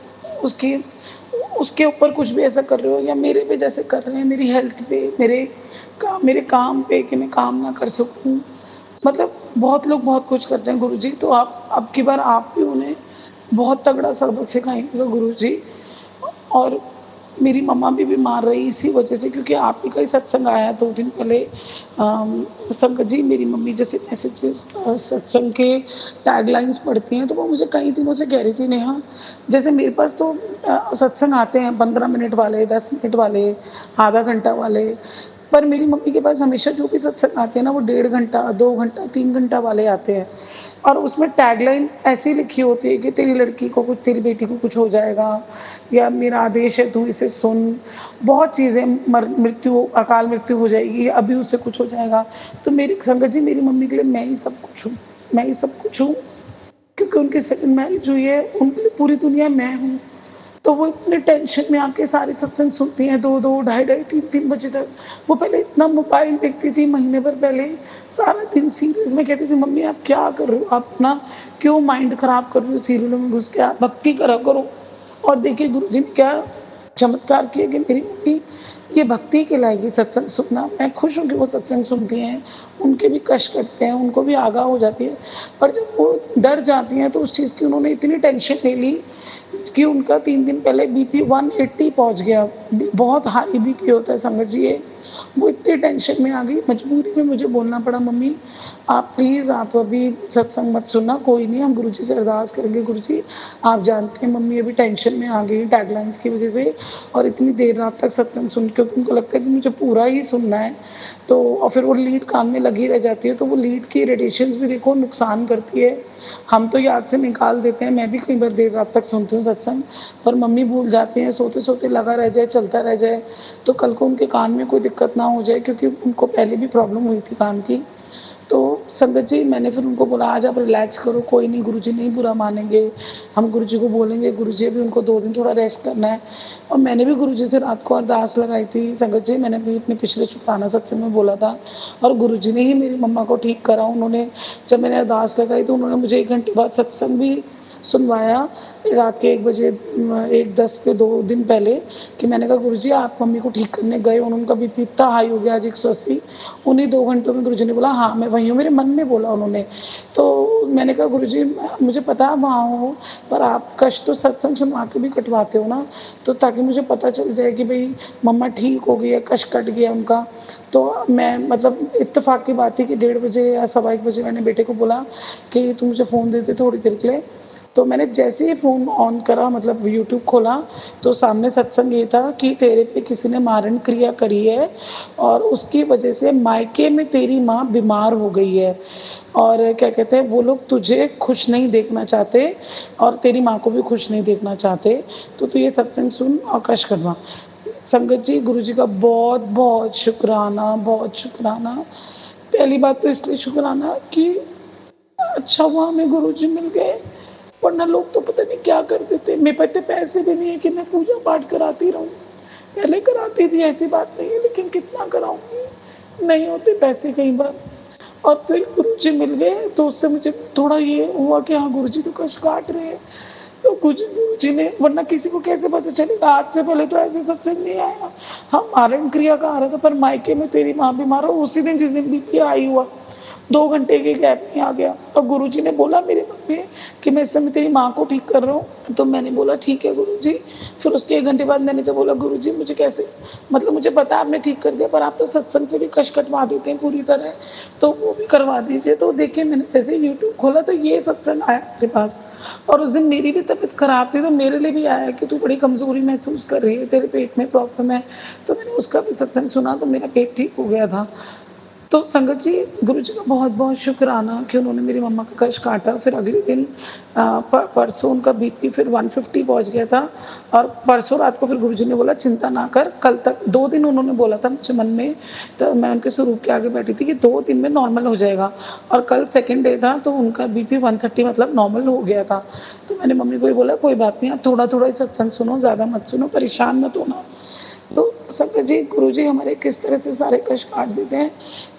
[SPEAKER 7] उसकी उसके ऊपर कुछ भी ऐसा कर रहे हो, या मेरे पे जैसे कर रहे हैं, मेरी हेल्थ पे, मेरे काम पे कि मैं काम ना कर सकूँ। मतलब बहुत लोग बहुत कुछ करते हैं गुरुजी, तो आप अब की बार आप भी उन्हें बहुत तगड़ा सबक सिखाइएगा गुरुजी। और मेरी मम्मा भी बीमार रही इसी वजह से, क्योंकि आप ही का ही सत्संग आया 2 दिन पहले। संगत जी, मेरी मम्मी जैसे मैसेजेस सत्संग के टैगलाइन्स पढ़ती हैं, तो वो मुझे कई दिनों से कह रही थी, नेहा, जैसे मेरे पास तो सत्संग आते हैं 15 मिनट वाले, 10 मिनट वाले, आधा घंटा वाले, पर मेरी मम्मी के पास हमेशा जो भी सत्संग आते हैं ना, वो 1.5 घंटा, 2 घंटा, 3 घंटा वाले आते हैं। और उसमें टैगलाइन ऐसी लिखी होती है कि तेरी लड़की को कुछ, तेरी बेटी को कुछ हो जाएगा, या मेरा आदेश है तू इसे सुन, बहुत चीज़ें, मृत्यु, अकाल मृत्यु हो जाएगी, या अभी उसे कुछ हो जाएगा। तो मेरी संगत जी, मेरी मम्मी के लिए मैं ही सब कुछ हूँ, मैं ही सब कुछ हूँ, क्योंकि उनकी सेकंड मैरिज हुई है, उनके लिए पूरी दुनिया मैं हूँ। तो वो इतने टेंशन में आके सारे सत्संग सुनती हैं 2-2, ढाई-ढाई, 3-3 बजे तक। वो पहले इतना मोबाइल देखती थी, महीने भर पहले, सारा दिन सीरियल्स में, कहती थी, मम्मी आप क्या कर रहे हो? आप अपना क्यों माइंड खराब कर रही हो सीरियलों में घुस के? आप भक्ति करा करो। और देखिए गुरुजी ने क्या चमत्कार किए कि मेरी मम्मी ये भक्ति के लायक ही सत्संग सुनना। मैं खुश हूँ कि वो सत्संग सुनती हैं, उनके भी कष्ट कटते हैं, उनको भी आगाह हो जाती है। पर जब वो डर जाती हैं तो उस चीज़ की उन्होंने इतनी टेंशन ले ली कि उनका 3 दिन पहले बीपी 180 पहुँच गया। बहुत हाई बीपी होता है संगत जी ये। वो इतनी टेंशन में आ गई, मजबूरी में मुझे बोलना पड़ा, मम्मी आप प्लीज़ आप अभी सत्संग मत सुनना, कोई नहीं हम गुरुजी से अरदास करेंगे। गुरुजी आप जानते हैं मम्मी अभी टेंशन में आ गई टैगलाइन्स की वज़ह से और इतनी देर रात तक सत्संग सुन, क्योंकि उनको लगता है कि मुझे पूरा ही सुनना है। तो और फिर वो लीड कान में लगी रह जाती है, तो वो लीड की रेडिएशंस भी देखो नुकसान करती है। हम तो याद से निकाल देते हैं, मैं भी कई बार देर रात तक सुनती हूँ सत्संग, पर मम्मी भूल जाती हैं, सोते-सोते लगा रह जाए, चलता रह जाए, तो कल को उनके कान में कोई दिक्कत ना हो जाए, क्योंकि उनको पहले भी प्रॉब्लम हुई थी कान की। तो संगत जी मैंने फिर उनको बोला आज आप रिलैक्स करो, कोई नहीं, गुरुजी नहीं बुरा मानेंगे, हम गुरुजी को बोलेंगे, गुरुजी अभी उनको 2 दिन थोड़ा रेस्ट करना है। और मैंने भी गुरुजी से रात को अरदास लगाई थी संगत जी, मैंने भी अपने पिछले शुक्राना सत्संग में बोला था और गुरुजी ने ही मेरी मम्मा को ठीक करा। उन्होंने जब मैंने अरदास लगाई तो उन्होंने मुझे 1 घंटे बाद सत्संग भी सुनवाया रात के 1 बजे 1:10 पे 2 दिन पहले, कि मैंने कहा गुरुजी आप मम्मी को ठीक करने गए और उनका बीपी इतना हाई हो गया आज 180। उन्हीं 2 घंटों में गुरुजी ने बोला हाँ मैं वहीं हूँ, मेरे मन में बोला उन्होंने। तो मैंने कहा गुरुजी मुझे पता है वहाँ हो, पर आप कष्ट तो सत्संग सुनवा के भी कटवाते हो ना, तो ताकि मुझे पता चल जाए कि भई मम्मा ठीक हो गई है, कष्ट कट गया उनका। तो मैं मतलब इत्तेफ़ाक की बात थी कि 1:30 बजे या सवा 1 बजे मैंने बेटे को बोला कि तू मुझे फ़ोन दे दे थोड़ी देर के लिए। तो मैंने जैसे ही फ़ोन ऑन करा, मतलब यूट्यूब खोला, तो सामने सत्संग ये था कि तेरे पे किसी ने मारण क्रिया करी है और उसकी वजह से मायके में तेरी माँ बीमार हो गई है और क्या कहते हैं वो लोग तुझे खुश नहीं देखना चाहते और तेरी माँ को भी खुश नहीं देखना चाहते, तो तू ये सत्संग सुन और कष्ट करवा। संगत जी गुरुजी का बहुत-बहुत शुक्राना, बहुत शुक्राना। पहली बात तो इसलिए शुक्राना कि अच्छा हुआ हमें गुरुजी मिल गए, वरना लोग तो पता नहीं क्या कर देते। मेरे पास इतने पैसे भी नहीं है कि मैं पूजा पाठ कराती रहूँ। पहले कराती थी, ऐसी बात नहीं है, लेकिन कितना कराऊँगी? नहीं होते पैसे कई बार। और फिर गुरुजी मिल गए तो उससे मुझे थोड़ा ये हुआ कि हाँ गुरुजी तो कष्ट काट रहे हैं। तो कुछ गुरुजी ने, वरना किसी को कैसे पता चलेगा, आज से पहले तो ऐसे सत्संग नहीं आया। हाँ मारण क्रिया का आ रहा था, पर मायके में तेरी माँ बीमार हो उसी दिन जिस दिन बीपी हाई हुआ 2 घंटे के गैप में आ गया और गुरुजी ने बोला मेरे मन में कि मैं इस समय तेरी माँ को ठीक कर रहा हूँ। तो मैंने बोला ठीक है गुरुजी। फिर उसके 1 घंटे बाद मैंने जब बोला गुरुजी मुझे कैसे, मतलब मुझे पता है आपने ठीक कर दिया, पर आप तो सत्संग से भी कष्ट कटवा देते हैं पूरी तरह, तो वो भी करवा दीजिए। तो देखिए मैंने जैसे यूट्यूब खोला तो ये सत्संग आया मेरे पास और उस दिन मेरी भी तबीयत खराब थी, तो मेरे लिए भी आया कि तू बड़ी कमज़ोरी महसूस कर रही है, तेरे पेट में प्रॉब्लम है। तो मैंने उसका भी सत्संग सुना तो मेरा पेट ठीक हो गया था। तो संगत जी गुरुजी का बहुत-बहुत शुक्राना कि उन्होंने मेरी मम्मा का कष्ट काटा। फिर अगले दिन परसों उनका बीपी फिर 150 पहुँच गया था और परसों रात को फिर गुरुजी ने बोला चिंता ना कर, कल तक 2 दिन उन्होंने बोला था मुझे मन में, तो मैं उनके स्वरूप के आगे बैठी थी कि 2 दिन में नॉर्मल हो जाएगा और कल सेकंड डे था तो उनका बीपी 130 मतलब नॉर्मल हो गया था। तो मैंने मम्मी को ही बोला कोई बात नहीं, आप थोड़ा-थोड़ा ही सत्संग सुनो, ज़्यादा मत सुनो, परेशान मत होना। तो संगत जी गुरुजी हमारे किस तरह से सारे कष्ट काट देते हैं,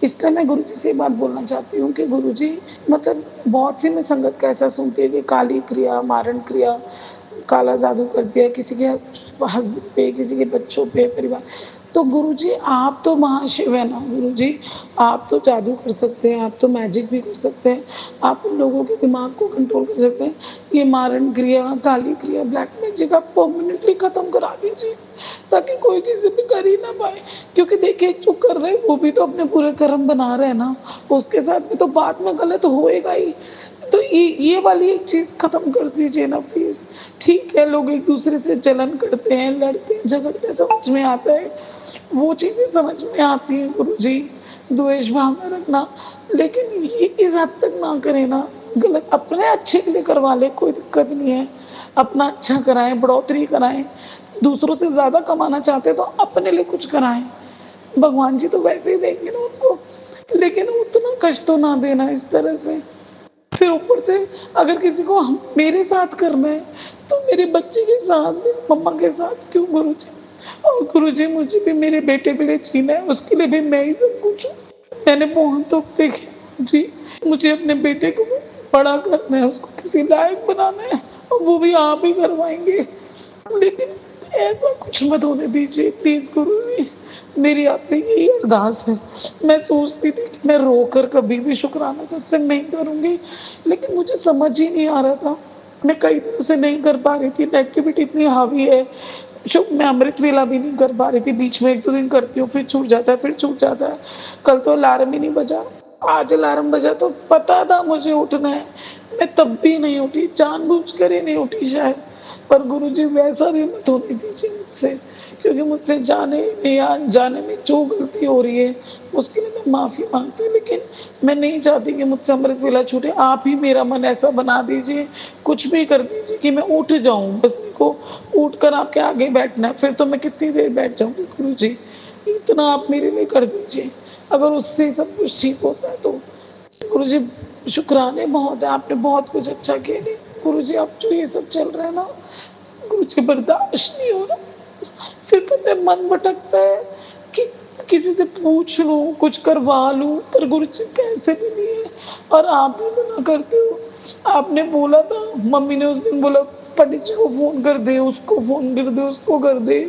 [SPEAKER 7] इसलिए मैं गुरुजी से ये बात बोलना चाहती हूँ कि गुरुजी मतलब बहुत सी मैं संगत का ऐसा सुनती है कि काली क्रिया, मारण क्रिया, काला जादू कर दिया किसी के हस्बैंड पे, किसी के बच्चों पे, परिवार। तो गुरुजी आप तो महाशिव है ना गुरुजी, आप तो जादू कर सकते हैं, आप तो मैजिक भी कर सकते हैं, आप उन लोगों के दिमाग को कंट्रोल कर सकते हैं। ये मारण क्रिया, काली क्रिया, ब्लैक मैजिक आप परमानेंटली खत्म करा दीजिए ताकि कोई किसी पे कर ही ना पाए। क्योंकि देखिए जो कर रहे हैं वो भी तो अपने पूरे कर्म बना रहे हैं ना, उसके साथ भी तो बाद में गलत होएगा ही। तो ये वाली एक चीज़ खत्म कर दीजिए ना प्लीज़। ठीक है लोग एक दूसरे से जलन करते हैं, लड़ते हैं, झगड़ते हैं, समझ में आता है, वो चीज़ें समझ में आती हैं गुरुजी, द्वेष भावना रखना, लेकिन ये इस हद तक ना करें ना, गलत अपने अच्छे के लिए करवा लें कोई दिक्कत नहीं है, अपना अच्छा कराएँ, बढ़ोतरी कराएँ, दूसरों से ज़्यादा कमाना चाहते हैं तो अपने लिए कुछ कराएँ, भगवान जी तो वैसे ही देंगे ना उनको, लेकिन उतना कष्ट तो ना देना इस तरह से। फिर ऊपर से अगर किसी को मेरे साथ करना है तो मेरे बच्चे के साथ, मेरी मम्मा के साथ क्यों गुरुजी? और गुरुजी मुझे भी मेरे बेटे के लिए जीना है, उसके लिए भी मैं ही सब कुछ हूँ। मैंने बहुत दुःख देखे जी, मुझे अपने बेटे को बड़ा करना है, उसको किसी लायक बनाना है और वो भी आप ही करवाएँगे। लेकिन ऐसा कुछ मत होने दीजिए प्लीज़ गुरुजी। मेरी आपसे यही अरदास है। मैं सोचती थी कि मैं रोकर कभी भी शुक्राना सत्संग नहीं करूँगी, लेकिन मुझे समझ ही नहीं आ रहा था। मैं कई दिनों से नहीं कर पा रही थी, नेगेटिविटी इतनी हावी है। मैं अमृत वेला भी नहीं कर पा रही थी, बीच में 1-2 दिन करती हूँ, फिर छूट जाता है, फिर छूट जाता है। कल तो अलार्म ही नहीं बजा। आज अलार्म बजा तो पता था मुझे उठना है, मैं तब भी नहीं उठी, जानबूझकर ही नहीं उठी शायद। पर गुरुजी वैसा भी मत होने दीजिए मुझसे, क्योंकि मुझसे जाने में या अनजाने में जो गलती हो रही है, उसके लिए मैं माफ़ी माँगती हूँ, लेकिन मैं नहीं चाहती कि मुझसे अमृत वेला छूटे। आप ही मेरा मन ऐसा बना दीजिए, कुछ भी कर दीजिए कि मैं उठ जाऊँ। बस मेरे को उठकर आपके आगे बैठना है, फिर तो मैं कितनी देर बैठ जाऊँगी गुरुजी। इतना आप मेरे लिए कर दीजिए, अगर उससे ही सब कुछ ठीक होता है तो। गुरुजी शुक्राने बहुत है, आपने बहुत कुछ अच्छा किया, लेकिन गुरुजी अब जो ये सब चल रहा है ना, गुरुजी बर्दाश्त नहीं हो रहा। फिर पता है मन भटकता है कि किसी से पूछ लूँ, कुछ करवा लूँ, पर गुरुजी पैसे भी नहीं है और आप भी मना करते हो। आपने बोला था, मम्मी ने उस दिन बोला पंडित जी को फ़ोन कर दे, उसको फ़ोन कर दे, उसको कर दे,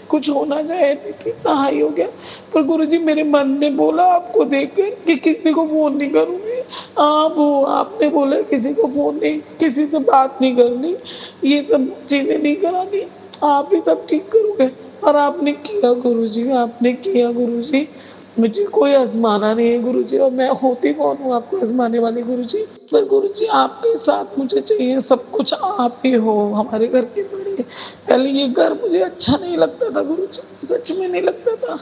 [SPEAKER 7] कुछ हो ना जाए, कितना हाई हो गया। पर गुरुजी मेरे मन ने बोला आपको देख कर कि किसी को फ़ोन नहीं करूँगी। आप हो, आपने बोला किसी को फ़ोन नहीं, किसी से बात नहीं करनी, ये सब चीज़ें नहीं करानी, आप ही सब ठीक करोगे। और आपने किया गुरुजी, आपने किया गुरुजी। मुझे कोई आज़माना नहीं है गुरुजी, और मैं होती कौन हूँ आपको आज़माने वाली गुरुजी। पर गुरुजी आपके साथ मुझे चाहिए, सब कुछ आप ही हो, हमारे घर के बड़े। पहले ये घर मुझे अच्छा नहीं लगता था गुरुजी, सच में नहीं लगता था।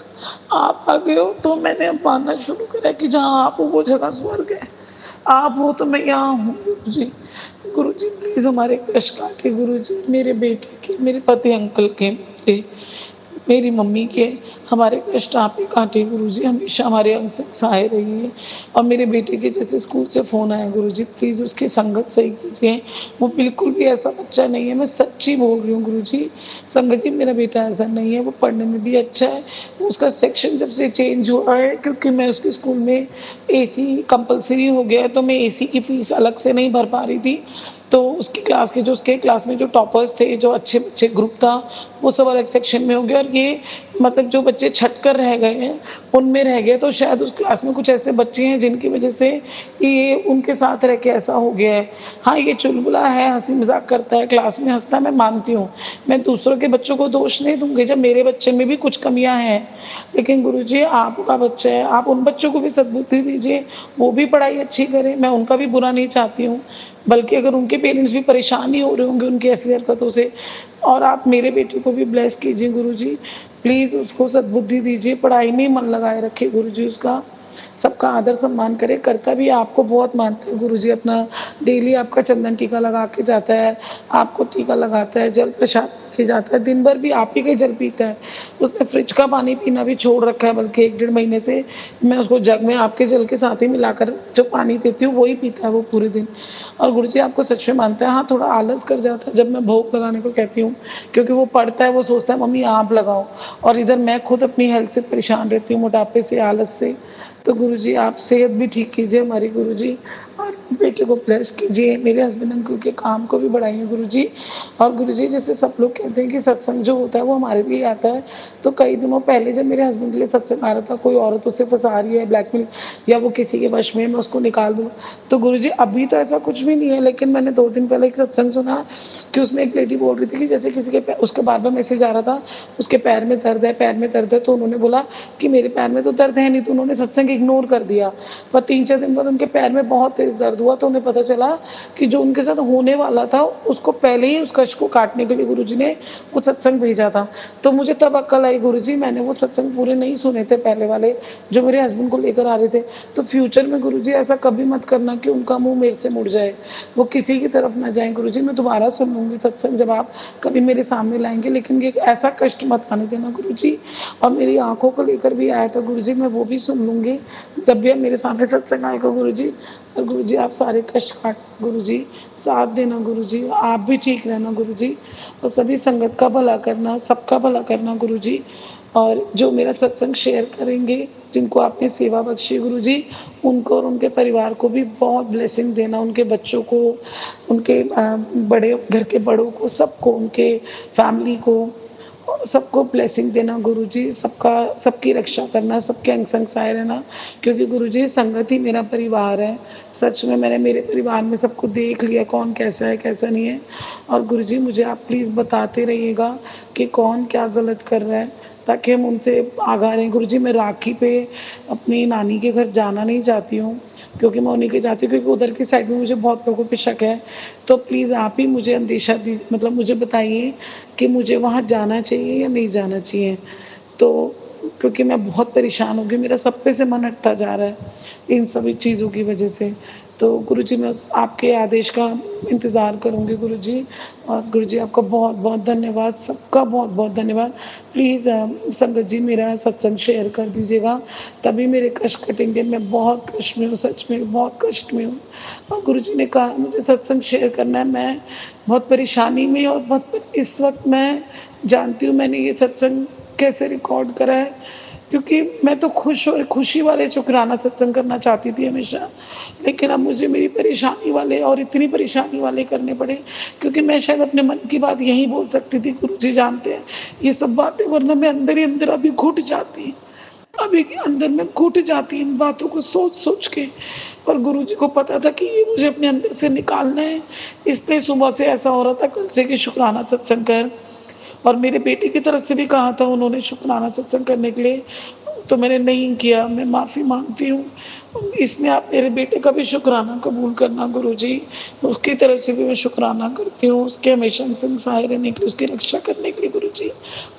[SPEAKER 7] आप आ गए हो तो मैंने अब मानना शुरू करा कि जहाँ आप हो वो जगह स्वर्ग है। आप हो तो मैं यहाँ हूँ गुरुजी। गुरुजी प्लीज़ हमारे कष्ट काटिए गुरुजी, मेरे बेटे के, मेरे पति अंकल के, मेरी मम्मी के, हमारे कष्ट आप ही काटिए गुरुजी, हमेशा हमारे अंग संग सहाय रहिए। और मेरे बेटे के जैसे स्कूल से फ़ोन आया गुरुजी, प्लीज़ उसकी संगत सही कीजिए। वो बिल्कुल भी ऐसा बच्चा नहीं है, मैं सच्ची बोल रही हूँ गुरुजी। संगत जी मेरा बेटा ऐसा नहीं है, वो पढ़ने में भी अच्छा है। उसका सेक्शन जब से चेंज हुआ है, क्योंकि मैं उसके स्कूल में एसी कंपल्सरी हो गया है, तो मैं एसी की फ़ीस अलग से नहीं भर पा रही थी। तो उसकी क्लास के जो उसके क्लास में जो टॉपर्स थे, जो अच्छे बच्चे ग्रुप था, वो सब अलग सेक्शन में हो गया, और ये मतलब जो बच्चे छट कर रह गए हैं, उनमें रह गए। तो शायद उस क्लास में कुछ ऐसे बच्चे हैं जिनकी वजह से ये उनके साथ रह के ऐसा हो गया है। हाँ, ये चुलबुला है, हँसी मज़ाक करता है, क्लास में हँसता है, मैं मानती हूँ। मैं दूसरों के बच्चों को दोष नहीं दूँगी जब मेरे बच्चे में भी कुछ कमियाँ हैं। लेकिन गुरुजी आपका बच्चा है, आप उन बच्चों को भी सद्बुद्धि दीजिए, वो भी पढ़ाई अच्छी करें, मैं उनका भी बुरा नहीं चाहती हूँ। बल्कि अगर उनके पेरेंट्स भी परेशान ही हो रहे होंगे उनकी ऐसी हरकतों से, और आप मेरे बेटे को भी ब्लेस कीजिए गुरुजी। प्लीज़ उसको सद्बुद्धि दीजिए, पढ़ाई में ही मन लगाए रखिए गुरुजी उसका। सबका आदर सम्मान करे, करता भी आपको बहुत मानता है गुरुजी, अपना डेली आपका चंदन टीका लगा के जाता है, आपको टीका लगाता है, जल प्रसाद के जाता है, दिन भर भी आप ही का जल पीता है। उसने फ्रिज का पानी पीना भी छोड़ रखा है, बल्कि 1 डेढ़ महीने से मैं उसको जग में आपके जल के साथ ही मिलाकर जो पानी देती हूँ, वही पीता है वो पूरे दिन। और गुरुजी आपको सच में मानता है। हाँ, थोड़ा आलस कर जाता है जब मैं भोग लगाने को कहती हूँ, क्योंकि वो पढ़ता है, वो सोचता है मम्मी आप लगाओ, और इधर मैं खुद अपनी हेल्थ से परेशान रहती हूँ, मोटापे से, आलस से। तो गुरुजी आप सेहत भी ठीक कीजिए हमारी गुरुजी, और बेटे को ब्लेस कीजिए, मेरे हस्बैंड अंकल के काम को भी बढ़ाइए गुरुजी। और गुरुजी जैसे सब लोग कहते हैं कि सत्संग जो होता है वो हमारे लिए आता है, तो कई दिनों पहले जब मेरे हस्बैंड के लिए सत्संग आ रहा था, कोई औरत उसे फँसा रही है, ब्लैकमेल, या वो किसी के वश में है, मैं उसको निकाल दूँ। तो गुरुजी अभी तो ऐसा कुछ भी नहीं है, लेकिन मैंने 2 दिन पहले एक सत्संग सुना कि उसमें एक लेडी बोल रही थी कि जैसे किसी के उसके बार-बार मैसेज आ रहा था, उसके पैर में दर्द है, पैर में दर्द है, तो उन्होंने बोला कि मेरे पैर में तो दर्द है नहीं, तो उन्होंने सत्संग इग्नोर कर दिया। पर 3-4 दिन बाद उनके पैर में बहुत तेज़ दर्द हुआ, तो उन्हें पता चला कि जो उनके साथ होने वाला था, उसको पहले ही उस कष्ट को काटने के लिए गुरुजी ने वो सत्संग भेजा था। तो मुझे तब अक्ल आई गुरुजी, मैंने वो सत्संग पूरे नहीं सुने थे पहले वाले, जो मेरे हस्बैंड को लेकर आ रहे थे। तो फ्यूचर में गुरुजी ऐसा कभी मत करना कि उनका मुँह मेरे से मुड़ जाए, वो किसी की तरफ ना जाएँ गुरुजी। मैं दोबारा सुन लूँगी सत्संग जब आप कभी मेरे सामने लाएँगे, लेकिन ये ऐसा कष्ट मत आने देना गुरुजी। और मेरी आँखों को लेकर भी आया था गुरुजी, मैं वो भी सुन लूँगी जब भी आप मेरे सामने सत्संग आएगा गुरुजी। और गुरुजी आप सारे कष्ट काट गुरुजी, साथ देना गुरुजी, आप भी ठीक रहना गुरुजी, और सभी संगत का भला करना, सबका भला करना गुरुजी। और जो मेरा सत्संग शेयर करेंगे, जिनको आपने सेवा बख्शी गुरुजी, उनको और उनके परिवार को भी बहुत ब्लेसिंग देना, उनके बच्चों को, उनके बड़े घर के बड़ों को, सबको, उनके फैमिली को, और सबको ब्लेसिंग देना गुरुजी, सबकी रक्षा करना, सबके अंग संग सहाय रहना, क्योंकि गुरुजी संगत ही मेरा परिवार है। सच में मैंने मेरे परिवार में सबको देख लिया कौन कैसा है, कैसा नहीं है। और गुरुजी मुझे आप प्लीज़ बताते रहिएगा कि कौन क्या गलत कर रहा है, ताकि हम उनसे आगाह रहें। गुरुजी मैं राखी पे अपनी नानी के घर जाना नहीं चाहती हूँ, क्योंकि मैं उन्हीं के जाती हूँ, क्योंकि उधर की साइड में मुझे बहुत लोगों पे शक है। तो प्लीज़ आप ही मुझे अंदेशा मतलब मुझे बताइए कि मुझे वहाँ जाना चाहिए या नहीं जाना चाहिए? तो क्योंकि मैं बहुत परेशान हो गई, मेरा सब पे से मन हटता जा रहा है, इन सभी चीज़ों की वजह से। तो गुरुजी मैं आपके आदेश का इंतज़ार करूँगी गुरुजी। और गुरुजी आपका बहुत-बहुत धन्यवाद, सबका बहुत-बहुत धन्यवाद। प्लीज़ संगत जी मेरा सत्संग शेयर कर दीजिएगा, तभी मेरे कष्ट कटेंगे। मैं बहुत कष्ट में हूँ, सच में बहुत कष्ट में हूँ। और गुरुजी ने कहा मुझे सत्संग शेयर करना है, मैं बहुत परेशानी में और बहुत इस वक़्त मैं जानती हूँ मैंने ये सत्संग कैसे रिकॉर्ड करा है, क्योंकि मैं तो खुशी वाले शुकराना सत्संग करना चाहती थी हमेशा। लेकिन अब मुझे मेरी परेशानी वाले और इतनी परेशानी वाले करने पड़े, क्योंकि मैं शायद अपने मन की बात यहीं बोल सकती थी, गुरुजी जानते हैं ये सब बातें, वरना मैं अंदर ही अंदर अभी घुट जाती। अभी के अंदर मैं घुट जाती इन बातों को सोच-सोच के। और गुरुजी को पता था कि ये मुझे अपने अंदर से निकालना है, इसलिए सुबह से ऐसा हो रहा था कल से कि शुकराना सत्संग कर। और मेरे बेटे की तरफ से भी कहा था उन्होंने शुकराना सत्संग करने के लिए, तो मैंने नहीं किया, मैं माफ़ी माँगती हूँ। इसमें आप मेरे बेटे का भी शुकराना कबूल करना गुरुजी, उसकी तरफ से भी मैं शुकराना करती हूँ, उसके हमेशा संग सहाय रहने के लिए, उसकी रक्षा करने के लिए गुरुजी।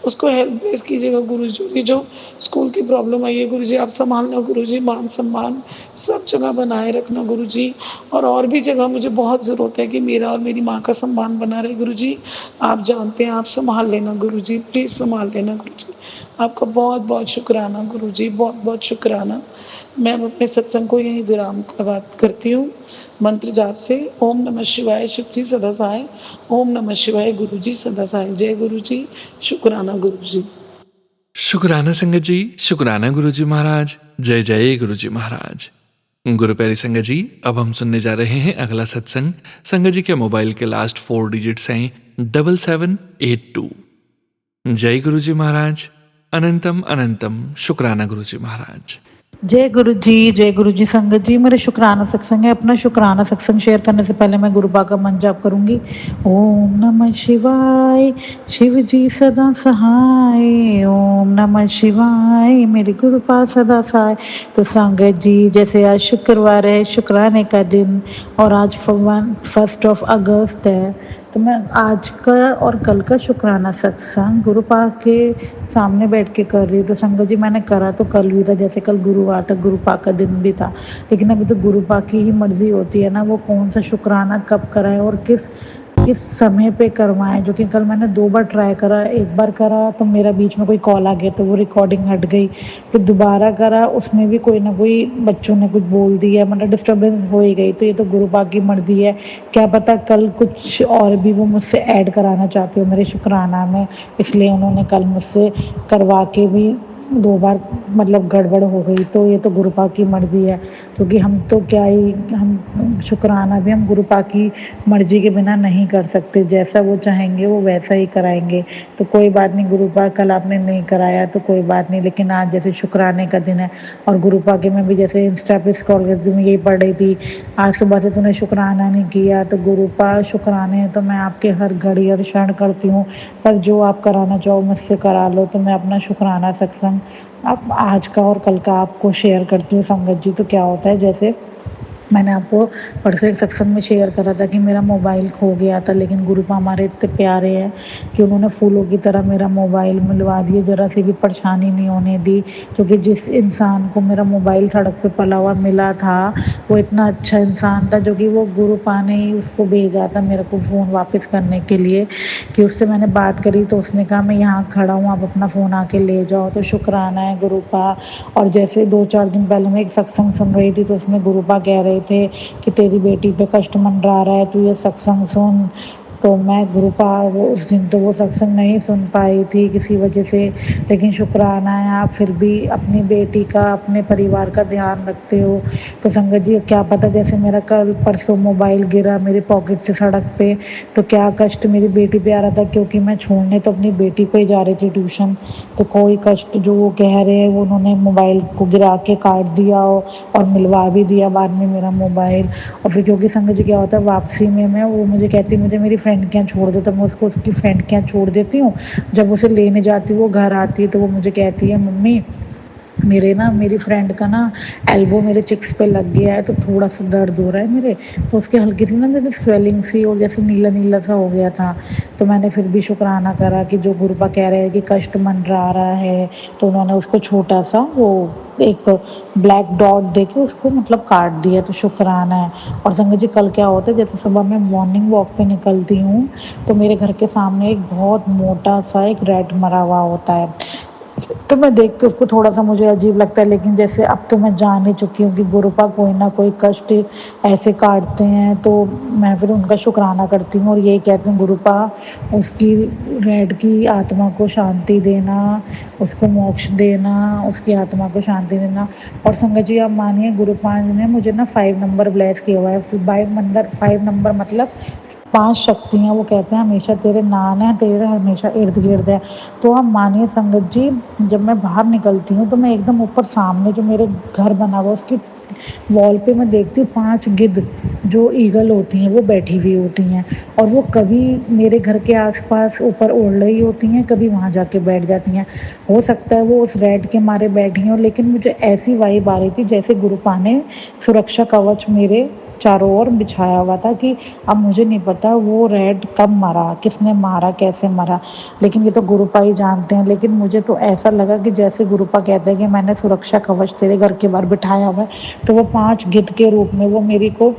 [SPEAKER 7] उसको हेल्प प्लीज़ कीजिएगा गुरुजी, की जो स्कूल की प्रॉब्लम आई है गुरुजी आप सँभालना गुरुजी, मान-सम्मान सब जगह बनाए रखना गुरुजी। और भी जगह मुझे बहुत ज़रूरत है कि मेरा और मेरी माँ का सम्मान बना रहे गुरुजी। आप जानते हैं, आप सँभाल लेना गुरुजी, प्लीज़ सँभाल लेना गुरुजी। आपका बहुत-बहुत शुकराना गुरुजी, बहुत-बहुत शुकराना। मैं अब अपने सत्संग को यहीं विराम करती हूँ। मंत्र जाप से ओम नमः शिवाय, शिव जी सदा सहाय। ओम नमः शिवाय, गुरु जी सदा सहाय। जय गुरु जी, शुकराना गुरु जी।
[SPEAKER 1] शुक्राना संगत जी, शुक्राना गुरुजी महाराज। जय जय गुरुजी महाराज। गुरु प्यारी संगत जी, अब हम सुनने जा रहे हैं अगला सत्संग। संगत जी के मोबाइल के लास्ट 4 डिजिट्स हैं 7782। जय गुरुजी महाराज। अनंतम अनंतम शुक्राना गुरुजी महाराज।
[SPEAKER 8] जय गुरु जी संगत जी, मेरे शुक्राना सत्संग है। अपना शुक्राना सत्संग शेयर करने से पहले मैं गुरुपा का मंत्र जाप करूंगी। ओम नमः शिवाय, शिव जी सदा सहाय। ओम नमः शिवाय, मेरी गुरुपा सदा सहाय। तो संगत जी, जैसे आज शुक्रवार है, शुक्राने का दिन, और आज 1 अगस्त है, तो मैं आज का और कल का शुक्राना सत्संग गुरुपा के सामने बैठ के कर रही हूँ। तो संगत जी मैंने करा तो कल भी था, जैसे कल गुरुवार था, गुरुपा का दिन भी था, लेकिन अभी तो गुरुपा की ही मर्जी होती है ना, वो कौन सा शुक्राना कब कराए और किस समय पे करवाएं। जो कि कल मैंने 2 बार ट्राई करा, एक बार करा तो मेरा बीच में कोई कॉल आ गया तो वो रिकॉर्डिंग हट गई, फिर दोबारा करा, उसमें भी कोई ना कोई बच्चों ने कुछ बोल दिया, मतलब डिस्टर्बेंस हो ही गई। तो ये तो गुरुपा की मर्जी है, क्या पता कल कुछ और भी वो मुझसे ऐड कराना चाहते हो मेरे शुक्राना में, इसलिए उन्होंने कल मुझसे करवा के भी 2 बार मतलब गड़बड़ हो गई। तो ये तो गुरुपा की मर्जी है, क्योंकि हम तो क्या ही, हम शुक्राना भी हम गुरुपा की मर्जी के बिना नहीं कर सकते, जैसा वो चाहेंगे वो वैसा ही कराएंगे। तो कोई बात नहीं गुरुपा, कल आपने नहीं कराया तो कोई बात नहीं, लेकिन आज जैसे शुक्राने का दिन है और गुरुपा के मैं भी जैसे इंस्टा पे स्क्रॉल करती हूँ, यही पढ़ रही थी, आज सुबह से तूने शुक्राना नहीं किया, तो गुरुपा शुक्राने तो मैं आपके हर घड़ी हर क्षण करती हूँ, बस जो आप कराना चाहो मुझसे करा लो। तो मैं अपना शुक्राना सत्संग अब आज का और कल का आपको शेयर करती हूँ संगत जी। तो क्या होता है, जैसे मैंने आपको परसों एक सत्संग में शेयर करा था कि मेरा मोबाइल खो गया था, लेकिन गुरुपा हमारे इतने प्यारे हैं कि उन्होंने फूलों की तरह मेरा मोबाइल मिलवा दिया, ज़रा सी भी परेशानी नहीं होने दी। क्योंकि जिस इंसान को मेरा मोबाइल सड़क पे पला हुआ मिला था, वो इतना अच्छा इंसान था, जो कि वो गुरुपा ने ही उसको भेजा था मेरे को फ़ोन वापस करने के लिए। कि उससे मैंने बात करी तो उसने कहा मैं यहाँ खड़ा हूँ, आप अपना फ़ोन आके ले जाओ। तो शुक्राना है गुरुपा। और जैसे 2-4 दिन पहले मैं एक सत्संग सुन रही थी, तो उसमें गुरुपा कह रहे थे कि तेरी बेटी पे कष्ट मंडरा रहा है, तू ये सत्संग सुन, तो मैं गुरुपाग उस दिन तो वो सत्संग नहीं सुन पाई थी किसी वजह से, लेकिन शुक्राना है आप फिर भी अपनी बेटी का, अपने परिवार का ध्यान रखते हो। तो संगत जी क्या पता, जैसे मेरा कल परसों मोबाइल गिरा मेरे पॉकेट से सड़क पे, तो क्या कष्ट मेरी बेटी पे आ रहा था, क्योंकि मैं छोड़ने तो अपनी बेटी को ही जा रही थी ट्यूशन। तो कोई कष्ट जो वो कह रहे हैं, वो उन्होंने मोबाइल को गिरा के काट दिया और मिलवा भी दिया बाद में मेरा मोबाइल। और फिर क्योंकि संगत जी क्या होता है, वापसी में मैं, वो मुझे कहती है मुझे मेरी फ्रेंड के यहाँ छोड़ दो, तो मैं उसको उसकी फ्रेंड के यहाँ छोड़ देती हूँ। जब उसे लेने जाती हूँ वो घर आती है, तो वो मुझे कहती है मम्मी मेरी फ्रेंड का ना एल्बो मेरे चिक्स पे लग गया है, तो थोड़ा सा दर्द हो रहा है मेरे। तो उसके हल्की सी ना जैसे स्वेलिंग सी और जैसे नीला नीला सा हो गया था। तो मैंने फिर भी शुक्राना करा कि जो गुरुपा कह रहे हैं कि कष्ट मंडरा रहा है, तो उन्होंने उसको छोटा सा वो एक ब्लैक डॉट दे के उसको मतलब काट दिया, तो शुक्राना है। और संगत जी कल क्या होता है, जैसे सुबह मैं मॉर्निंग वॉक पे निकलती हूँ, तो मेरे घर के सामने एक बहुत मोटा सा एक रैट मरा हुआ होता है। तो मैं देख के उसको थोड़ा सा मुझे अजीब लगता है, लेकिन जैसे अब तो मैं जान ही चुकी हूँ कि गुरुपा कोई ना कोई कष्ट ऐसे काटते हैं, तो मैं फिर उनका शुक्राना करती हूँ और यही कहती हूँ गुरुपा उसकी रेड की आत्मा को शांति देना, उसको मोक्ष देना, उसकी आत्मा को शांति देना। और संगत जी आप मानिए गुरुपा ने मुझे ना 5 नंबर ब्लेस किया हुआ है। 5 नंबर मतलब 5 शक्तियाँ, वो कहते हैं हमेशा तेरे नाम है, तेरे हमेशा इर्द गिर्द है। तो आप मानिए संगत जी, जब मैं बाहर निकलती हूँ तो मैं एकदम ऊपर सामने जो मेरे घर बना हुआ उसकी वॉल पे मैं देखती हूँ 5 गिद्ध जो ईगल होती हैं वो बैठी हुई होती हैं, और वो कभी मेरे घर के आसपास ऊपर उड़ रही होती हैं, कभी वहाँ जाके बैठ जाती हैं। हो सकता है वो उस रेड के मारे बैठी हों, लेकिन मुझे ऐसी वाइब आ रही थी जैसे गुरुपा ने सुरक्षा कवच मेरे चारों ओर बिछाया हुआ था, कि अब मुझे नहीं पता वो रेड कब मरा, किसने मारा, कैसे मरा, लेकिन ये तो गुरुपा ही जानते हैं। लेकिन मुझे तो ऐसा लगा कि जैसे गुरुपा कहते हैं कि मैंने सुरक्षा कवच तेरे घर के बाहर बिठाया हुआ है, तो वो 5 गिद्ध के रूप में वो मेरी को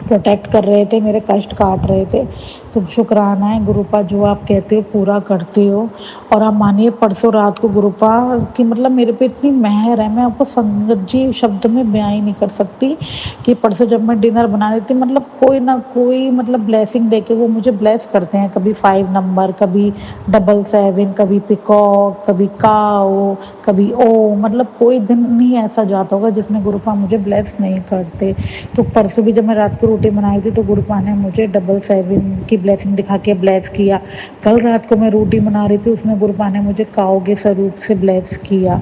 [SPEAKER 8] प्रोटेक्ट कर रहे थे, मेरे कष्ट काट रहे थे। तो शुक्राना है गुरुपा, जो आप कहते हो पूरा करते हो। और आप मानिए परसों रात को गुरुपा की मतलब मेरे पे इतनी मेहर है, मैं आपको संगत जी शब्द में बयां ही नहीं कर सकती कि परसों जब मैं डिनर बना रही थी, मतलब कोई ना कोई मतलब ब्लेसिंग दे के वो मुझे ब्लेस करते हैं। कभी 5 नंबर, कभी 777, कभी पिकॉक, कभी काओ, कभी ओ, मतलब कोई दिन नहीं ऐसा जाता होगा जिसमें गुरुपा मुझे ब्लेस नहीं करते। तो परसों भी जब मैं रात को रोटी बनाई थी तो गुरुपा ने मुझे 777 की ब्लेसिंग दिखा के ब्लेस किया। कल रात को मैं रोटी बना रही थी, उसमें गुरुपा ने मुझे काऊ के स्वरूप से ब्लेस किया।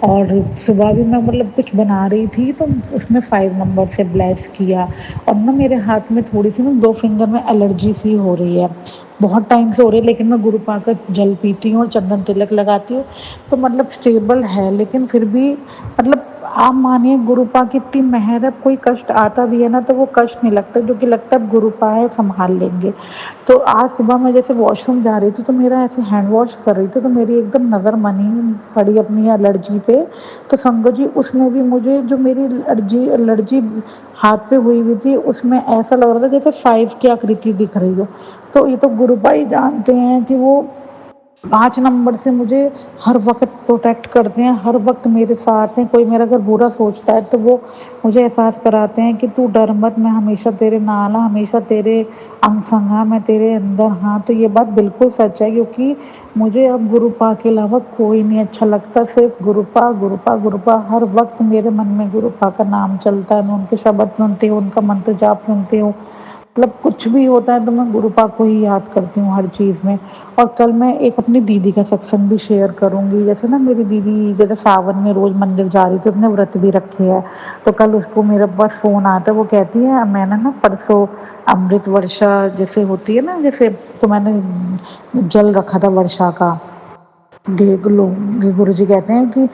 [SPEAKER 8] और सुबह भी मैं मतलब कुछ बना रही थी तो उसमें 5 नंबर से ब्लेस किया। और ना मेरे हाथ में थोड़ी सी ना 2 फिंगर में एलर्जी सी हो रही है, बहुत टाइम से हो रही है, लेकिन मैं गुरुपा का जल पीती हूँ और चंदन तिलक लगाती हूँ, तो मतलब स्टेबल है। लेकिन फिर भी मतलब आप मानिए गुरुपा की इतनी मेहर है, कोई कष्ट आता भी है ना तो वो कष्ट नहीं लगता, जो कि लगता है गुरुपा है संभाल लेंगे। तो आज सुबह मैं जैसे वॉशरूम जा रही थी तो मेरा ऐसे हैंड वॉश कर रही थी, तो मेरी एकदम नज़र मनी पड़ी अपनी एलर्जी पे। तो संगत जी उसमें भी मुझे जो मेरी एलर्जी हाथ पे हुई थी, उसमें ऐसा लग रहा था जैसे 5 की आकृति दिख रही हो। तो ये तो गुरुपा ही जानते हैं कि वो 5 नंबर से मुझे हर वक्त प्रोटेक्ट करते हैं, हर वक्त मेरे साथ हैं। कोई मेरा अगर बुरा सोचता है तो वो मुझे एहसास कराते हैं कि तू डर मत, मैं हमेशा तेरे नाल हाँ, हमेशा तेरे अंग संग हाँ, मैं तेरे अंदर हाँ। तो ये बात बिल्कुल सच है, क्योंकि मुझे अब गुरुपा के अलावा कोई नहीं अच्छा लगता, सिर्फ गुरुपा गुरुपा गुरुपा। हर वक्त मेरे मन में गुरुपा का नाम चलता है, मैं उनके शब्द सुनती हूँ, उनका मंत्र जाप सुनती हूँ, मतलब कुछ भी होता है तो मैं गुरुपा को ही याद करती हूँ हर चीज़ में। और कल मैं एक अपनी दीदी का सत्संग भी शेयर करूँगी। जैसे ना मेरी दीदी जैसे सावन में रोज़ मंदिर जा रही थी, उसने व्रत भी रखे है, तो कल उसको मेरे पास फ़ोन आता है, वो कहती है मैंने ना परसों अमृत वर्षा जैसे होती है ना, जैसे तो मैंने जल रखा था वर्षा का, गुरु जी कहते हैं कि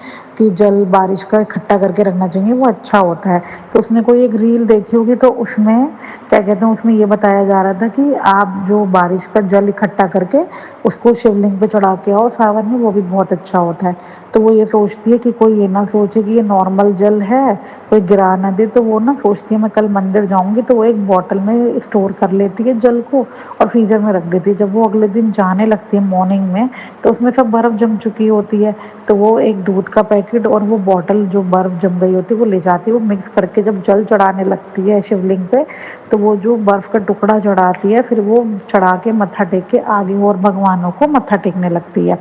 [SPEAKER 8] जल बारिश का इकट्ठा करके रखना चाहिए, वो अच्छा होता है। तो उसने कोई एक रील देखी होगी, तो उसमें क्या कहते हैं, उसमें ये बताया जा रहा था कि आप जो बारिश का जल इकट्ठा करके उसको शिवलिंग पे चढ़ा के आओ सावन में, वो भी बहुत अच्छा होता है। तो वो ये सोचती है कि कोई ये ना सोचे कि ये नॉर्मल जल है, कोई गिरा ना दे, तो वो ना सोचती है मैं कल मंदिर जाऊँगी तो वो एक बॉटल में स्टोर कर लेती है जल को और फ्रीजर में रख देती है। जब वो अगले दिन जाने लगती है मॉर्निंग में, तो उसमें सब बर्फ़ जम चुकी होती है, तो तो वो एक दूध का पैकेट और वो बॉटल जो बर्फ़ जम गई होती है वो ले जाती है, वो मिक्स करके जब जल चढ़ाने लगती है शिवलिंग पे, तो वो जो बर्फ़ का टुकड़ा चढ़ाती है, फिर वो चढ़ा के मत्था टेक के आगे और भगवानों को मत्था टेकने लगती है।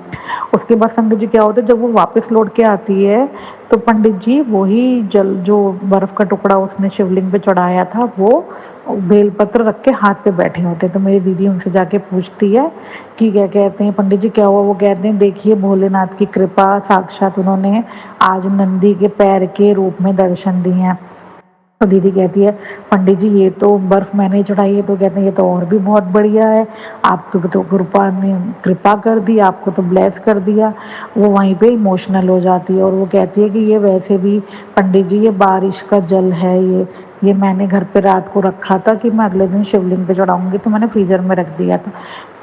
[SPEAKER 8] उसके बाद संगत जी क्या होता है, जब वो वापस लौट के आती है तो पंडित जी वही जल जो बर्फ़ का टुकड़ा उसने शिवलिंग पे चढ़ाया था वो बेलपत्र रख के हाथ पे बैठे होते हैं। तो मेरी दीदी उनसे जाके पूछती है कि क्या कहते हैं पंडित जी क्या हुआ, वो कहते हैं देखिए भोलेनाथ की कृपा, साक्षात उन्होंने आज नंदी के पैर के रूप में दर्शन दिए हैं। तो दीदी कहती है पंडित जी ये तो बर्फ़ मैंने ही चढ़ाई है। तो कहते हैं ये तो और भी बहुत बढ़िया है, आपको तो कृपा ने कृपा कर दी, आपको तो ब्लेस कर दिया। वो वहीं पे इमोशनल हो जाती है और वो कहती है कि ये वैसे भी पंडित जी ये बारिश का जल है, ये मैंने घर पे रात को रखा था कि मैं अगले दिन शिवलिंग पे चढ़ाऊँगी, तो मैंने फ्रीज़र में रख दिया था।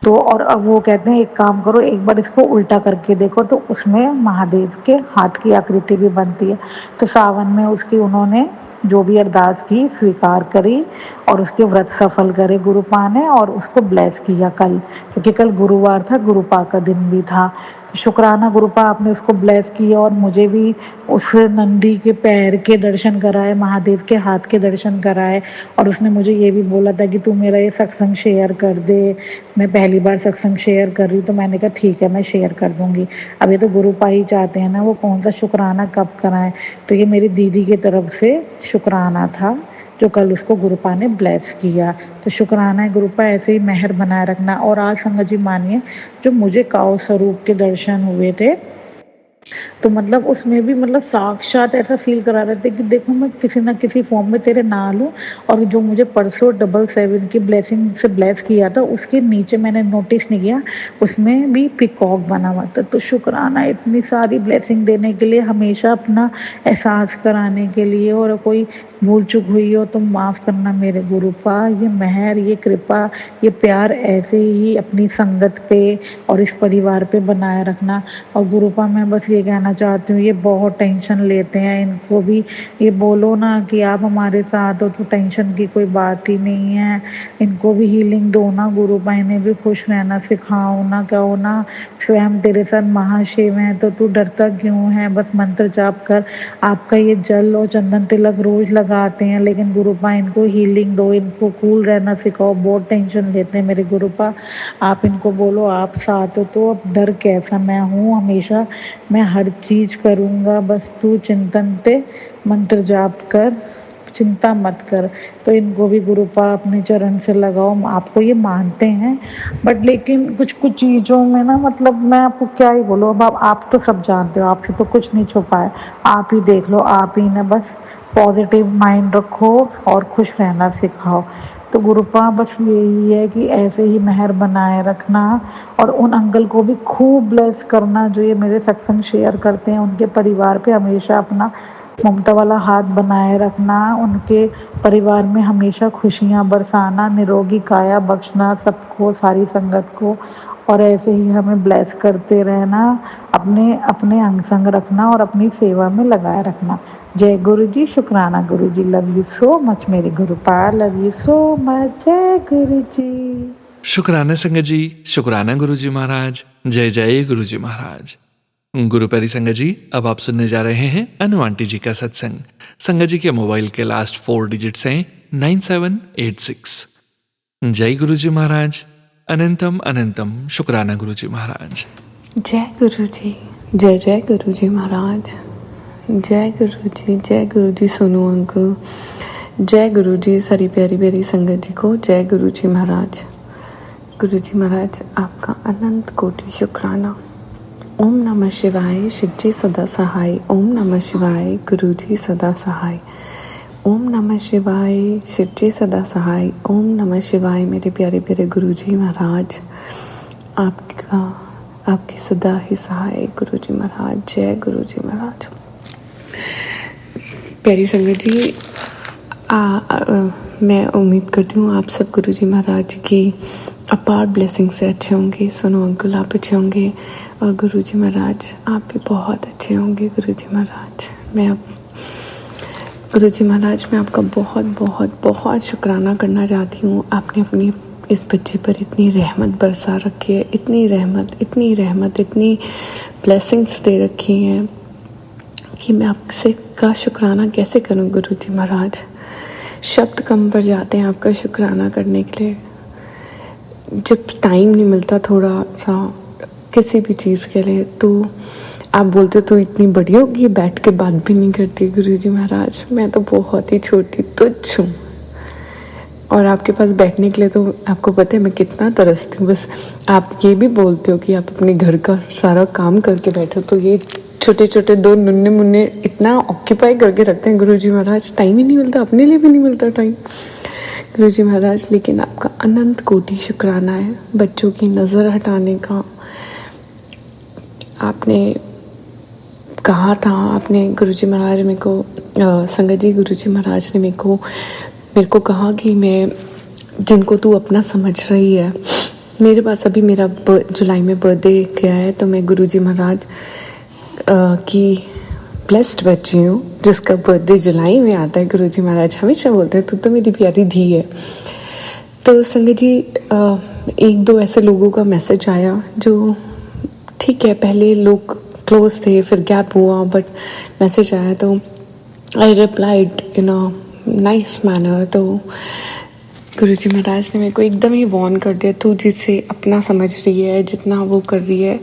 [SPEAKER 8] तो और अब वो कहते हैं एक काम करो, एक बार इसको उल्टा करके देखो, तो उसमें महादेव के हाथ की आकृति भी बनती है। तो सावन में उसकी उन्होंने जो भी अरदास की स्वीकार करी और उसके व्रत सफल करे गुरुपा ने और उसको ब्लेस किया कल, क्योंकि कल गुरुवार था, गुरुपा का दिन भी था। शुक्राना गुरुपा आपने उसको ब्लेस किया और मुझे भी उस नंदी के पैर के दर्शन कराए, महादेव के हाथ के दर्शन कराए। और उसने मुझे ये भी बोला था कि तू मेरा ये सत्संग शेयर कर दे, मैं पहली बार सत्संग शेयर कर रही, तो मैंने कहा ठीक है मैं शेयर कर दूँगी। अब ये तो गुरुपा ही चाहते हैं ना वो कौन सा शुक्राना कब कराएं, तो ये मेरी दीदी की तरफ से शुक्राना था जो कल उसको गुरुपा ने ब्लेस किया। तो शुक्राना है गुरुपा, ऐसे ही मेहर बनाए रखना। और आज संगत जी मानिए जो मुझे काव स्वरूप के दर्शन हुए थे, तो मतलब उसमें भी मतलब साक्षात ऐसा फील करा रहे थे कि देखो मैं किसी ना किसी फॉर्म में तेरे नाल हूँ। और जो मुझे परसों 777 की ब्लेसिंग से ब्लेस किया था उसके नीचे मैंने नोटिस नहीं किया, उसमें भी पिकॉक बना हुआ था। तो शुक्राना इतनी सारी ब्लेसिंग देने के लिए, हमेशा अपना एहसास कराने के लिए, और कोई भूल चूक हुई हो तो माफ़ करना मेरे गुरुपा। ये मेहर, ये कृपा, ये प्यार ऐसे ही अपनी संगत पे और इस परिवार पे बनाए रखना। और गुरुपा मैं बस ये कहना चाहती हूँ, ये बहुत टेंशन लेते हैं, इनको भी ये बोलो ना कि आप हमारे साथ हो तो टेंशन की कोई बात ही नहीं है। इनको भी हीलिंग दो ना गुरुपा, इन्हें भी खुश रहना सिखाओ ना, कहो ना स्वयं तेरे साथ महाशिव है तो तू डरता क्यों है, बस मंत्र जाप कर। आपका ये जल और चंदन तिलक रोज लगाते हैं, लेकिन गुरुपा इनको हीलिंग दो, इनको कूल रहना सिखाओ, बहुत टेंशन लेते हैं मेरे गुरुपा। आप इनको बोलो आप साथ हो तो अब डर कैसा, मैं हूँ हमेशा, मैं हर चीज़ करूँगा, बस तू चिंतन पे मंत्र जाप कर, चिंता मत कर। तो इनको भी गुरुपा अपने चरण से लगाओ। आपको ये मानते हैं बट लेकिन कुछ कुछ चीज़ों में ना, मतलब मैं आपको क्या ही बोलूँ, अब आप तो सब जानते हो, आपसे तो कुछ नहीं छुपा है, आप ही देख लो, आप ही ने बस पॉजिटिव माइंड रखो और खुश रहना सिखाओ। तो गुरुपा बस यही है कि ऐसे ही मेहर बनाए रखना और उन अंकल को भी खूब ब्लेस करना जो ये मेरे सत्संग शेयर करते हैं, उनके परिवार पे हमेशा अपना ममता वाला हाथ बनाए रखना, उनके परिवार में हमेशा खुशियाँ बरसाना, निरोगी काया बख्शना सबको, सारी संगत को। और ऐसे ही हमें ब्लेस करते रहना, अपने अपने अंग संग रखना और अपनी सेवा में लगाए रखना। जय गुरु जी, शुक्राना गुरु जी, लव यू सो मच मेरे गुरुपा, लव यू सो मच, जय गुरु जी।
[SPEAKER 1] शुक्राना संगत जी, शुक्राना गुरु जी महाराज, जय जय गुरु जी महाराज। गुरु प्यारी संगत जी, अब आप सुनने जा रहे हैं अनु आंटी जी का सत्संग। संगत जी के मोबाइल के लास्ट 4 डिजिट्स हैं 9786। जय गुरु जी महाराज, अनंतम अनंतम शुक्राना गुरु जी महाराज।
[SPEAKER 6] जय गुरु जी, जय जय गुरु जी महाराज, जय गुरु जी सोनू अंकल, जय गुरु जी सारी प्यारी प्यारी संगत जी को, जय गुरु जी महाराज। गुरु जी महाराज आपका अनंत कोटि शुक्राना। ओम नमः शिवाय, शिव जी सदा सहाय। ओम नमः शिवाय, गुरु जी सदा सहाय। ओम नमः शिवाय, शिव जी सदा सहाय। ओम नमः शिवाय मेरे प्यारे प्यारे गुरु जी महाराज, आपकी सदा ही सहाय गुरु जी महाराज। जय गुरु जी महाराज। प्यारी संगत जी, मैं उम्मीद करती हूँ आप सब गुरु जी महाराज की अपार ब्लेसिंग से अच्छे होंगे। सोनू अंकल आप अच्छे होंगे और गुरु जी महाराज आप भी बहुत अच्छे होंगे। गुरु जी महाराज गुरु जी महाराज मैं आपका बहुत बहुत बहुत शुक्राना करना चाहती हूँ। आपने अपनी
[SPEAKER 9] इस बच्चे पर इतनी रहमत बरसा रखी है, इतनी रहमत, इतनी रहमत, इतनी ब्लेसिंग्स दे रखी हैं कि मैं आपसे का शुक्राना कैसे करूं गुरुजी महाराज। शब्द कम पड़ जाते हैं आपका शुक्राना करने के लिए। जब टाइम नहीं मिलता थोड़ा सा किसी भी चीज़ के लिए, तो आप बोलते हो तो इतनी बड़ी होगी, बैठ के बात भी नहीं करती गुरुजी महाराज। मैं तो बहुत ही छोटी तुच्छ हूँ, और आपके पास बैठने के लिए तो आपको पता है मैं कितना तरसती हूँ। बस आप ये भी बोलते हो कि आप अपने घर का सारा काम करके बैठो, तो ये छोटे छोटे दो नन्हे मुन्ने इतना ऑक्यूपाई करके रखते हैं गुरुजी महाराज, टाइम ही नहीं मिलता, अपने लिए भी नहीं मिलता टाइम गुरुजी महाराज। लेकिन आपका अनंत कोटि शुक्राना है बच्चों की नज़र हटाने का। आपने कहा था, आपने गुरुजी महाराज मेरे को संगत जी गुरुजी महाराज ने मेरे को कहा कि मैं जिनको तू अपना समझ रही है, मेरे पास अभी मेरा जुलाई में बर्थडे गया है, तो मैं गुरुजी महाराज की ब्लेस्ड बच्ची हूँ जिसका बर्थडे जुलाई में आता है। गुरुजी महाराज हमेशा बोलते हैं तू तो मेरी प्यारी धी है। तो संगत जी एक दो ऐसे लोगों का मैसेज आया जो ठीक है, पहले लोग क्लोज थे, फिर गैप हुआ, बट मैसेज आया तो I replied in a nice manner. तो गुरुजी महाराज ने मेरे को एकदम ही वार्न कर दिया, तू जिसे अपना समझ रही है, जितना वो कर रही है,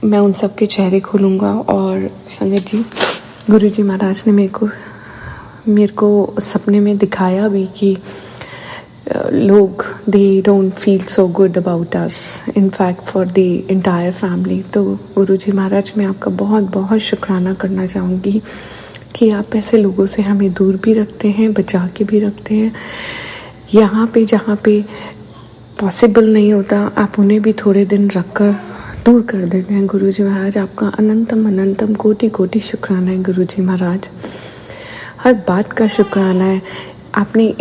[SPEAKER 9] मैं उन सब के चेहरे खोलूँगा। और संगत जी गुरुजी महाराज ने मेरे को सपने में दिखाया भी कि लोग they don't feel so good about us, in fact for the entire family. तो गुरुजी महाराज मैं आपका बहुत बहुत शुक्राना करना चाहूँगी कि आप ऐसे लोगों से हमें दूर भी रखते हैं, बचा के भी रखते हैं। यहाँ पे जहाँ पे पॉसिबल नहीं होता आप उन्हें भी थोड़े दिन रख कर दूर कर देते हैं गुरुजी महाराज। आपका अनंतम अनंतम कोटि कोटि शुक्राना है गुरुजी महाराज। हर बात का शुक्राना है। आपने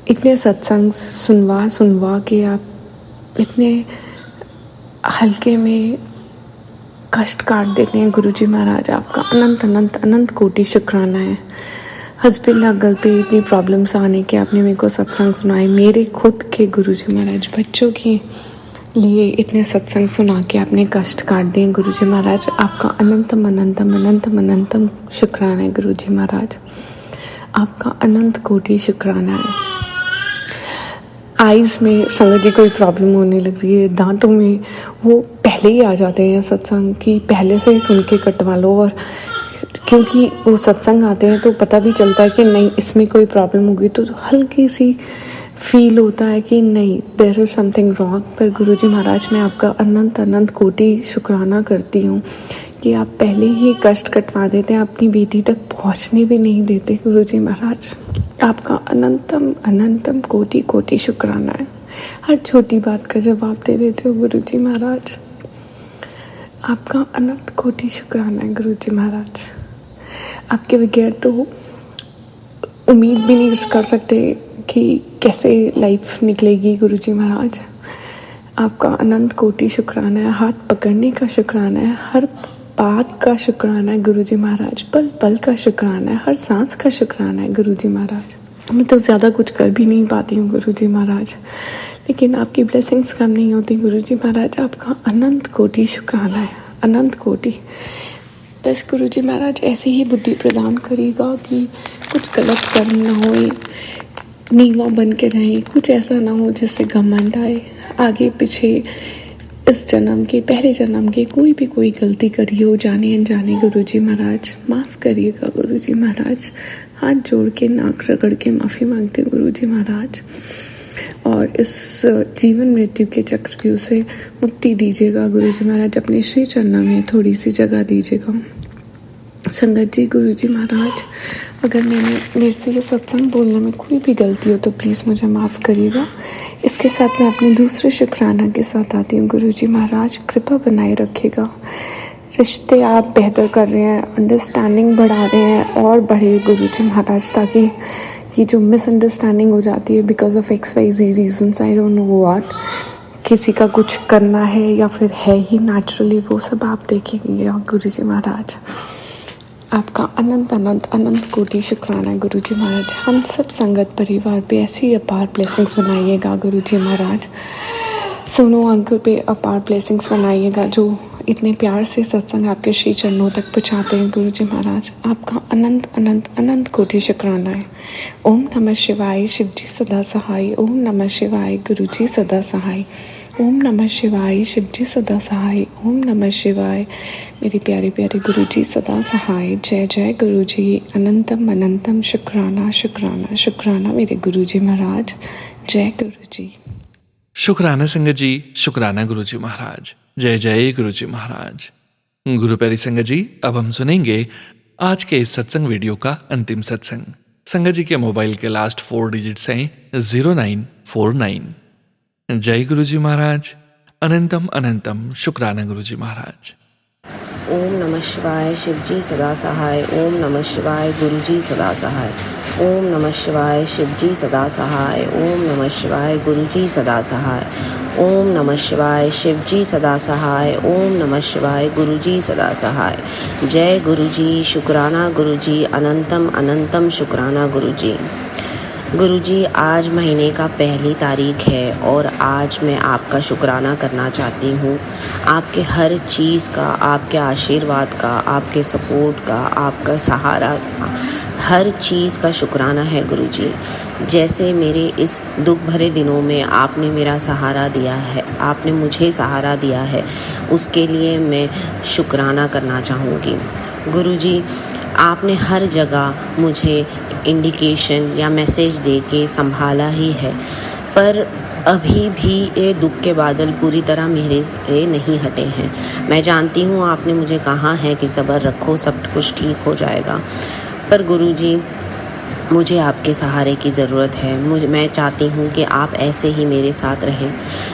[SPEAKER 9] इतने सत्संग सुनवा के आप इतने हल्के में कष्ट काट देते हैं गुरुजी महाराज। आपका अनंत अनंत अनंत कोटि शुक्राना है। हस्बैंड अगल पे इतनी प्रॉब्लम्स आने के आपने मेरे को सत्संग सुनाए, मेरे खुद के गुरुजी महाराज बच्चों के लिए इतने सत्संग सुना के आपने कष्ट काट दिए गुरुजी महाराज। आपका अनंतम अनंतम अनंतम अनंतम शुक्राना है गुरुजी महाराज। आपका अनंत कोटि शुक्राना है। आइज़ में संगत जी कोई प्रॉब्लम होने लग रही है, दांतों में, वो पहले ही आ जाते हैं सत्संग की, पहले से ही सुन के कटवा लो। और क्योंकि वो सत्संग आते हैं तो पता भी चलता है कि नहीं इसमें कोई प्रॉब्लम होगी, तो हल्की सी फील होता है कि नहीं देयर इज़ समथिंग रॉन्ग। पर गुरुजी महाराज मैं आपका अनंत अनंत कोटि शुक्राना करती हूँ कि आप पहले ही कष्ट कटवा देते हैं, अपनी बेटी तक पहुँचने भी नहीं देते गुरुजी महाराज। आपका अनंतम अनंतम कोटि कोटि शुक्राना है। हर छोटी बात का जवाब दे देते हो गुरुजी महाराज। आपका अनंत कोटि शुक्राना है गुरुजी महाराज। आपके बगैर तो उम्मीद भी नहीं कर सकते कि कैसे लाइफ निकलेगी गुरुजी महाराज। आपका अनंत कोटि शुक्राना है। हाथ पकड़ने का शुक्राना है, हर बात का शुक्राना है गुरुजी महाराज, पल पल का शुक्राना है, हर सांस का शुक्राना है गुरुजी महाराज। मैं तो ज़्यादा कुछ कर भी नहीं पाती हूँ गुरुजी महाराज, लेकिन आपकी ब्लेसिंग्स कम नहीं होती गुरुजी महाराज। आपका अनंत कोटि शुक्राना है, अनंत कोटि। बस गुरुजी महाराज ऐसे ही बुद्धि प्रदान करिएगा कि कुछ गलत कर्म ना हो, नीवा बन के रहें, कुछ ऐसा ना हो जिससे घमंड आए। आगे पीछे इस जन्म के, पहले जन्म के कोई गलती करी हो जाने अनजाने गुरुजी महाराज माफ़ करिएगा गुरुजी महाराज। हाथ जोड़ के नाक रगड़ के माफ़ी मांगते गुरुजी महाराज, और इस जीवन मृत्यु के चक्रव्यूह से मुक्ति दीजिएगा गुरुजी महाराज। अपने श्री चरणों में थोड़ी सी जगह दीजिएगा संगत जी। गुरुजी महाराज अगर मेरे से ये सत्संग बोलने में कोई भी गलती हो तो प्लीज़ मुझे माफ़ करिएगा। इसके साथ मैं अपने दूसरे शुक्राना के साथ आती हूँ गुरुजी महाराज। कृपा बनाए रखिएगा। रिश्ते आप बेहतर कर रहे हैं, अंडरस्टैंडिंग बढ़ा रहे हैं और बढ़े गुरुजी महाराज, ताकि ये जो मिसअंडरस्टैंडिंग हो जाती है because of XYZ reasons, I don't know what, किसी का कुछ करना है या फिर है ही नेचुरली, वो सब आप देखेंगे गुरुजी महाराज। आपका अनंत अनंत अनंत कोटि शुक्राना गुरुजी महाराज। हम सब संगत परिवार पे ऐसी अपार ब्लेसिंग्स बनाइएगा गुरुजी महाराज। सोनू अंकल पे अपार ब्लेसिंग्स बनाइएगा जो इतने प्यार से सत्संग आपके श्री चरणों तक पहुँचाते हैं गुरुजी महाराज। आपका अनंत अनंत अनंत कोटि शुक्राना है। ओम नमः शिवाय, शिव जी सदा सहाय। ओम नमः शिवाय, गुरुजी सदा सहाय। ओम नमः शिवाय, शिव जी सदा सहाय। ओम नमः शिवाय, मेरे प्यारे प्यारे गुरुजी सदा सहाय। जय जय गुरुजी, अनंतम अनंतम शुक्राना शुक्राना शुक्राना मेरे गुरुजी महाराज। जय गुरुजी।
[SPEAKER 1] शुक्राना संगत जी, शुक्राना गुरुजी महाराज। जय जय गुरुजी महाराज। गुरु प्यारी संगत जी, अब हम सुनेंगे आज के इस सत्संग वीडियो का अंतिम सत्संग। संगत जी के मोबाइल के लास्ट 4 डिजिट्स हैं 0949। जय गुरुजी महाराज। अनंतम अनंतम शुक्राना गुरुजी महाराज।
[SPEAKER 10] ओम नमः शिवाय, शिव जी सदा सहाय। ओम नमः शिवाय, गुरु जी सदा सहाय। ओम नमः शिवाय, शिव जी सदा सहाय। ओम नमः शिवाय, गुरु जी सदा सहाय। ओम नमः शिवाय, शिव जी सदा सहाय। ओम नमः शिवाय, गुरु जी सदा सहाय। जय गुरु जी, शुक्राना गुरु जी। अनंतम अनंतम शुक्राना गुरु जी। गुरुजी, आज महीने का 1 तारीख है और आज मैं आपका शुक्राना करना चाहती हूँ। आपके हर चीज़ का, आपके आशीर्वाद का, आपके सपोर्ट का, आपका सहारा का, हर चीज़ का शुक्राना है गुरुजी। जैसे मेरे इस दुख भरे दिनों में आपने मेरा सहारा दिया है, आपने मुझे सहारा दिया है, उसके लिए मैं शुक्राना करना चाहूँगी। गुरुजी, आपने हर जगह मुझे इंडिकेशन या मैसेज दे के संभाला ही है, पर अभी भी ये दुख के बादल पूरी तरह मेरे से नहीं हटे हैं। मैं जानती हूँ आपने मुझे कहा है कि सब्र रखो, सब कुछ ठीक हो जाएगा, पर गुरुजी मुझे आपके सहारे की ज़रूरत है। मैं चाहती हूँ कि आप ऐसे ही मेरे साथ रहें।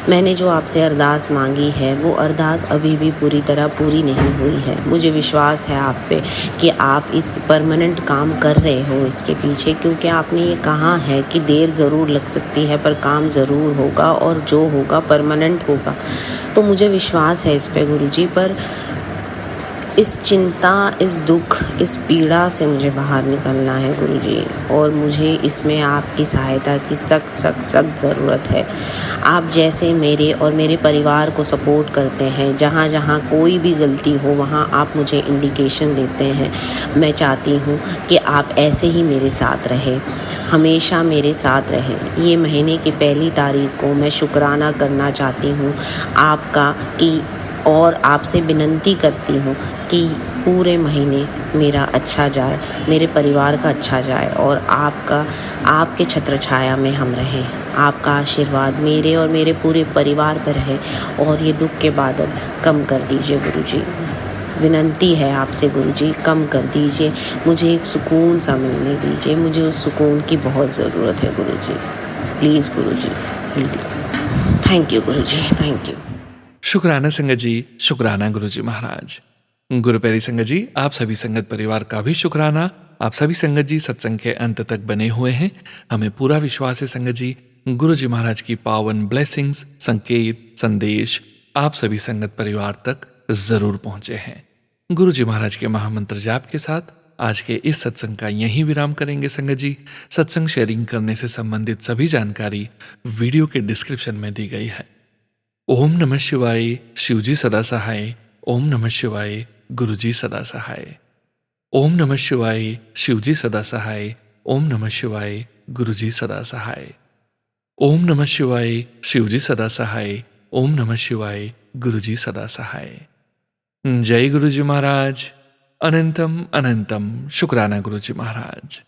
[SPEAKER 10] मैंने जो आपसे अरदास मांगी है वो अरदास अभी भी पूरी तरह पूरी नहीं हुई है। मुझे विश्वास है आप पे कि आप इस परमानेंट काम कर रहे हो इसके पीछे, क्योंकि आपने ये कहा है कि देर ज़रूर लग सकती है पर काम ज़रूर होगा और जो होगा परमानेंट होगा। तो मुझे विश्वास है इस पे गुरुजी, पर इस चिंता, इस दुख, इस पीड़ा से मुझे बाहर निकलना है गुरुजी, और मुझे इसमें आपकी सहायता की सख्त ज़रूरत है। आप जैसे मेरे और मेरे परिवार को सपोर्ट करते हैं, जहाँ जहाँ कोई भी गलती हो वहाँ आप मुझे इंडिकेशन देते हैं। मैं चाहती हूँ कि आप ऐसे ही मेरे साथ रहें, हमेशा मेरे साथ रहें। ये महीने की 1 तारीख को मैं शुक्राना करना चाहती हूँ आपका, कि और आपसे विनती करती हूँ कि पूरे महीने मेरा अच्छा जाए, मेरे परिवार का अच्छा जाए और आपके छत्र छाया में हम रहें। आपका आशीर्वाद मेरे और मेरे पूरे परिवार पर रहे और ये दुख के बादल कम कर दीजिए गुरुजी। विनती है आपसे गुरुजी, कम कर दीजिए, मुझे एक सुकून सा मिलने दीजिए। मुझे उस सुकून की बहुत ज़रूरत है Guruji. Please Guruji, please. Thank you Guruji, thank you.
[SPEAKER 1] शुक्राना संगत जी, शुक्राना गुरुजी महाराज। गुरु प्यारी संगत जी, आप सभी संगत परिवार का भी शुक्राना। आप सभी संगत जी सत्संग के अंत तक बने हुए हैं। हमें पूरा विश्वास है संगत जी, गुरुजी महाराज की पावन ब्लेसिंग्स, संकेत, संदेश आप सभी संगत परिवार तक जरूर पहुंचे हैं। गुरुजी महाराज के महामंत्र जाप के साथ आज के इस सत्संग का यहीं विराम करेंगे संगत जी। सत्संग शेयरिंग करने से संबंधित सभी जानकारी वीडियो के डिस्क्रिप्शन में दी गई है। ओम नमः शिवाय, शिवजी सदा सहाय। ओम नमः शिवाय, गुरुजी सदा सहाय। ओम नमः शिवाय, शिवजी सदा सहाय। ओम नमः शिवाय, गुरुजी सदा सहाय। ओम नमः शिवाय, शिवजी सदा सहाय। ओम नमः शिवाय, गुरुजी सदा सहाय। जय गुरुजी महाराज। अनंतम अनंतम शुक्राना गुरुजी महाराज।